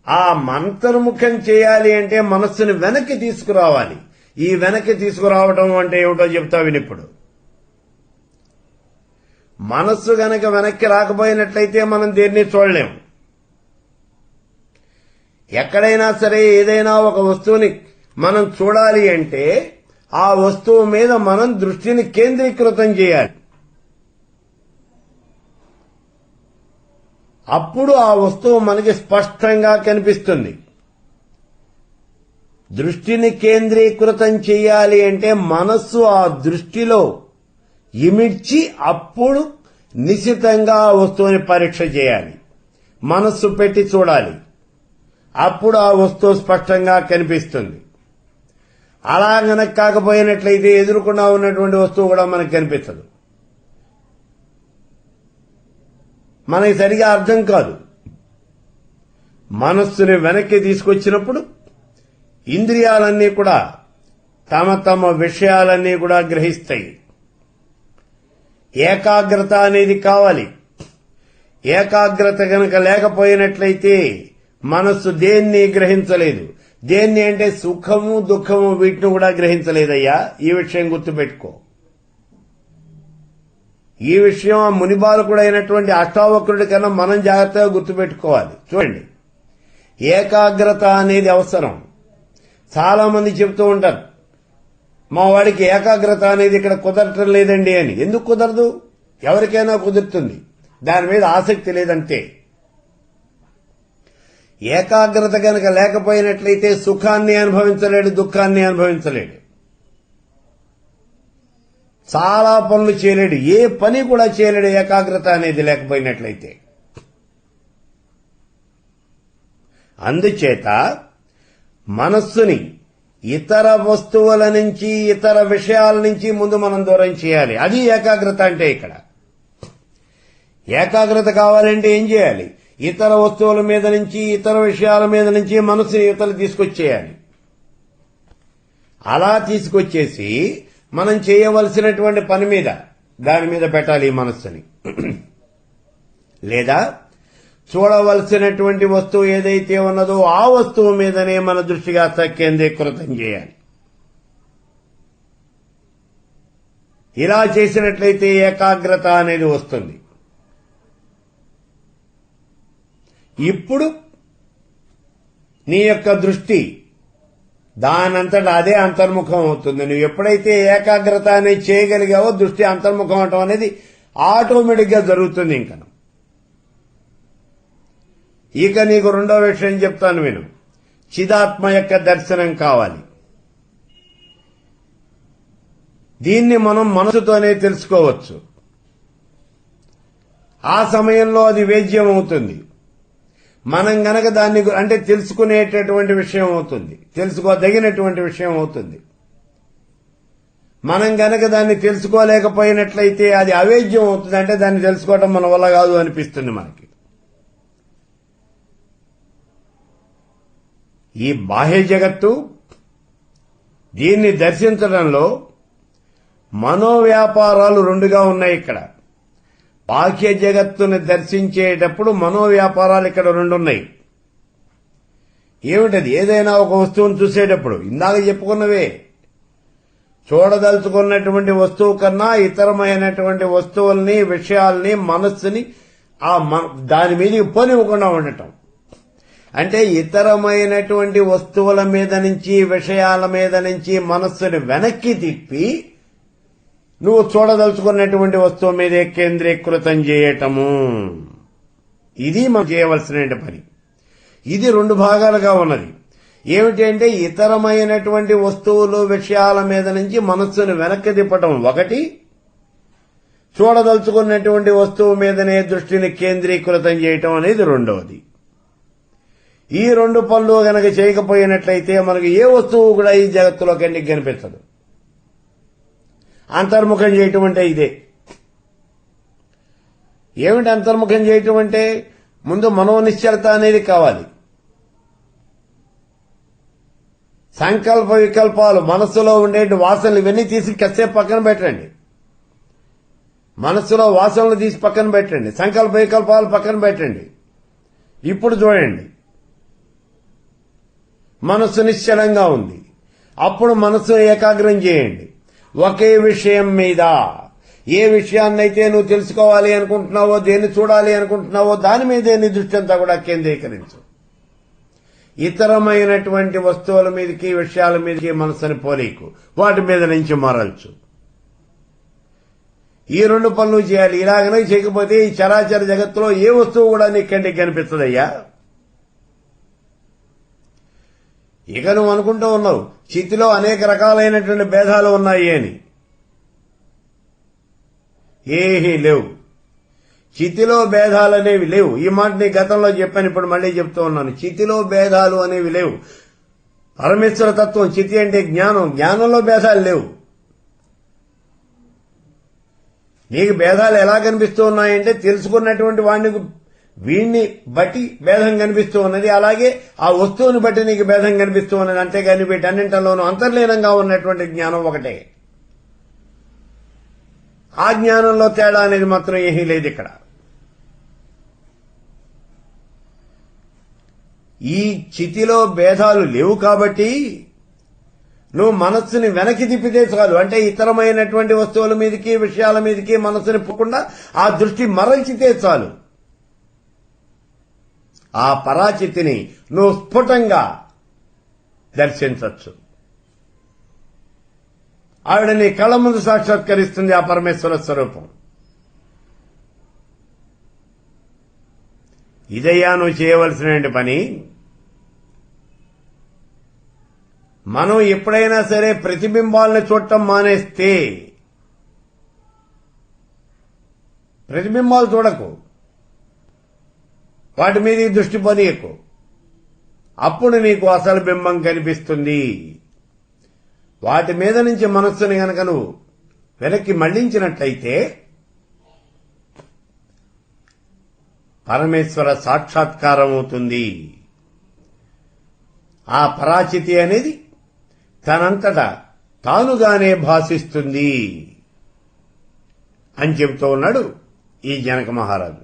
ఆ అంతర్ముఖం చేయాలి అంటే మనస్సుని వెనక్కి తీసుకురావాలి. ఈ వెనక్కి తీసుకురావడం అంటే ఏమిటో చెప్తా వినిప్పుడు. మనస్సు గనక వెనక్కి రాకపోయినట్లయితే మనం దేన్ని చూడలేం. ఎక్కడైనా సరే ఏదైనా ఒక వస్తువుని మనం చూడాలి అంటే ఆ వస్తువు మీద మనం దృష్టిని కేంద్రీకృతం చేయాలి. అప్పుడు ఆ వస్తువు మనకి స్పష్టంగా కనిపిస్తుంది. దృష్టిని కేంద్రీకృతం చేయాలి అంటే మనస్సు ఆ దృష్టిలో ఇమిడ్చి అప్పుడు నిశితంగా ఆ వస్తువుని పరీక్ష చేయాలి. మనస్సు పెట్టి చూడాలి. అప్పుడు ఆ వస్తువు స్పష్టంగా కనిపిస్తుంది. అలా గనక కాకపోయినట్లయితే ఎదురుకుండా ఉన్నటువంటి వస్తువు కూడా మనకు కనిపించదు, మనకి సరిగా అర్థం కాదు. మనస్సుని వెనక్కి తీసుకొచ్చినప్పుడు ఇంద్రియాలన్నీ కూడా తమ తమ విషయాలన్నీ కూడా గ్రహిస్తాయి. ఏకాగ్రత అనేది కావాలి. ఏకాగ్రత గనక లేకపోయినట్లయితే మనస్సు దేన్ని గ్రహించలేదు. దేన్ని అంటే సుఖము దుఃఖము వీటిని కూడా గ్రహించలేదయ్యా. ఈ విషయం గుర్తుపెట్టుకో. ఈ విషయం ఆ మునిబాలకుడైనటువంటి అష్టావక్రుడి కన్నా మనం జాగ్రత్తగా గుర్తుపెట్టుకోవాలి. చూడండి, ఏకాగ్రత అనేది అవసరం. చాలా మంది చెప్తూ ఉంటారు, మా వాడికి ఏకాగ్రత అనేది ఇక్కడ కుదరటం లేదండి అని. ఎందుకు కుదరదు? ఎవరికైనా కుదురుతుంది, దాని మీద ఆసక్తి లేదంటే. ఏకాగ్రత కనుక లేకపోయినట్లయితే సుఖాన్ని అనుభవించలేడు, దుఃఖాన్ని అనుభవించలేడు, చాలా పనులు చేయలేడు, ఏ పని కూడా చేయలేడు ఏకాగ్రత అనేది లేకపోయినట్లయితే. అందుచేత మనస్సుని ఇతర వస్తువుల నుంచి ఇతర విషయాల నుంచి ముందు మనం దూరం చేయాలి. అది ఏకాగ్రత అంటే. ఇక్కడ ఏకాగ్రత కావాలంటే ఏం చేయాలి? ఇతర వస్తువుల మీద నుంచి ఇతర విషయాల మీద నుంచి మనసుని ఇతరులు తీసుకొచ్చేయాలి. అలా తీసుకొచ్చేసి మనం చేయవలసినటువంటి పని మీద దాని మీద పెట్టాలి ఈ మనస్సుని. లేదా చూడవలసినటువంటి వస్తువు ఏదైతే ఉన్నదో ఆ వస్తువు మీదనే మన దృష్టిగా కేంద్రీకృతం చేయాలి. ఇలా చేసినట్లయితే ఏకాగ్రత అనేది వస్తుంది. ఇప్పుడు నీ యొక్క దృష్టి దానంతటా అదే అంతర్ముఖం అవుతుంది. నువ్వు ఎప్పుడైతే ఏకాగ్రత అనేది చేయగలిగావో దృష్టి అంతర్ముఖం అవటం అనేది ఆటోమేటిక్ గా జరుగుతుంది. ఇక నీకు రెండో విషయం చెప్తాను విను. చిదాత్మ యొక్క దర్శనం కావాలి. దీన్ని మనం మనసుతోనే తెలుసుకోవచ్చు. ఆ సమయంలో అది వేద్యం అవుతుంది. మనం గనక దాన్ని అంటే తెలుసుకునేటటువంటి విషయం అవుతుంది, తెలుసుకోదగినటువంటి విషయం అవుతుంది. మనం గనక దాన్ని తెలుసుకోలేకపోయినట్లయితే అది అవేద్యం అవుతుంది. అంటే దాన్ని తెలుసుకోవటం మన వల్ల కాదు అనిపిస్తుంది మనకి. ఈ బాహ్య జగత్తు దీన్ని దర్శించడంలో మనోవ్యాపారాలు రెండుగా ఉన్నాయి. ఇక్కడ బాహ్య జగత్తుని దర్శించేటప్పుడు మనోవ్యాపారాలు ఇక్కడ రెండున్నాయి. ఏమిటది? ఏదైనా ఒక వస్తువును చూసేటప్పుడు ఇందాక చెప్పుకున్నవే, చూడదలుచుకున్నటువంటి వస్తువు కన్నా ఇతరమైనటువంటి వస్తువుల్ని, విషయాల్ని, మనస్సుని దాని మీదకి పోనివ్వకుండా ఉండటం. అంటే ఇతరమైనటువంటి వస్తువుల మీద నుంచి, విషయాల మీద నుంచి మనస్సుని వెనక్కి తిప్పి నువ్వు చూడదలుచుకున్నటువంటి వస్తువు మీదే కేంద్రీకృతం చేయటము. ఇది మనం చేయవలసిన పని. ఇది రెండు భాగాలుగా ఉన్నది. ఏమిటి అంటే ఇతరమైనటువంటి వస్తువులు, విషయాల మీద నుంచి మనస్సును వెనక్కి తిప్పటం ఒకటి, చూడదలుచుకున్నటువంటి వస్తువు మీదనే దృష్టిని కేంద్రీకృతం చేయటం అనేది రెండవది. ఈ రెండు పనులు గనక చేయకపోయినట్లయితే మనకు ఏ వస్తువు కూడా ఈ జగత్తులో కంటికి కనిపించదు. అంతర్ముఖం చేయటం అంటే ఇదే. ఏమిటి అంతర్ముఖం చేయటం అంటే? ముందు మనోనిశ్చలత అనేది కావాలి. సంకల్ప వికల్పాలు, మనస్సులో ఉండే వాసనలు ఇవన్నీ తీసి కాసేపు పక్కన పెట్టండి. మనస్సులో వాసనలు తీసి పక్కన పెట్టండి, సంకల్ప వికల్పాలు పక్కన పెట్టండి. ఇప్పుడు చూడండి, మనస్సు నిశ్చలంగా ఉంది. అప్పుడు మనస్సును ఏకాగ్రం చేయండి. ఒకే విషయం మీద, ఏ విషయాన్నైతే నువ్వు తెలుసుకోవాలి అనుకుంటున్నావో, దేన్ని చూడాలి అనుకుంటున్నావో దాని మీదే నీ దృష్టి అంతా కూడా కేంద్రీకరించు. ఇతరమైనటువంటి వస్తువుల మీదకి, విషయాల మీదకి మనసుని పోనీకు, వాటి మీద నుంచి మరల్చు. ఈ రెండు పనులు చేయాలి. ఇలాగనే చేయకపోతే ఈ చరాచర జగత్తులో ఏ వస్తువు కూడా నీ కంటికి కనిపిస్తుందయ్యా. ఇక నువ్వు అనుకుంటూ ఉన్నావు చితిలో అనేక రకాలైనటువంటి భేదాలు ఉన్నాయి అని. ఏమీ లేవు. చితిలో భేదాలు అనేవి లేవు. ఈ మాట నీ గతంలో చెప్పాను, ఇప్పుడు మళ్లీ చెప్తూ ఉన్నాను. చితిలో భేదాలు అనేవి లేవు. పరమేశ్వర తత్వం, చితి అంటే జ్ఞానం, జ్ఞానంలో భేదాలు లేవు. నీకు భేదాలు ఎలా కనిపిస్తూ ఉన్నాయంటే తెలుసుకున్నటువంటి వీణ్ణి బట్టి భేదం కనిపిస్తూ ఉన్నది, అలాగే ఆ వస్తువుని బట్టి నీకు భేదం కనిపిస్తూ ఉన్నది. అంతేగాని వీటన్నింటిలోనూ అంతర్లీనంగా ఉన్నటువంటి జ్ఞానం ఒకటే. ఆ జ్ఞానంలో తేడా అనేది మాత్రం ఏమీ లేదు ఇక్కడ. ఈ చితిలో భేదాలు లేవు కాబట్టి నువ్వు మనస్సుని వెనక్కి తిప్పితే చాలు. అంటే ఇతరమైనటువంటి వస్తువుల మీదకి, విషయాల మీదకి మనస్సుని పోకుండా ఆ దృష్టి మరల్చితే చాలు. ఆ పరాచితిని నువ్వు స్ఫుటంగా దర్శించవచ్చు. ఆవిడ నీ కళ్ళ ముందు సాక్షాత్కరిస్తుంది ఆ పరమేశ్వర స్వరూపం. ఇదయ్యా నువ్వు చేయవలసిన పని. మనం ఎప్పుడైనా సరే ప్రతిబింబాలను చూడటం మానేస్తే, ప్రతిబింబాలు చూడకు, వాటి మీద దృష్టి పోనీయకు. అప్పుడు నీకు అసలు బింబం కనిపిస్తుంది. వాటి మీద నుంచి మనస్సుని గనక నువ్వు వెనక్కి మళ్లించినట్లయితే పరమేశ్వర సాక్షాత్కారం అవుతుంది. ఆ పరాచితి అనేది తనంతటా తానుగానే భాసిస్తుంది అని చెబుతూ ఉన్నాడు ఈ జనక మహారాజు.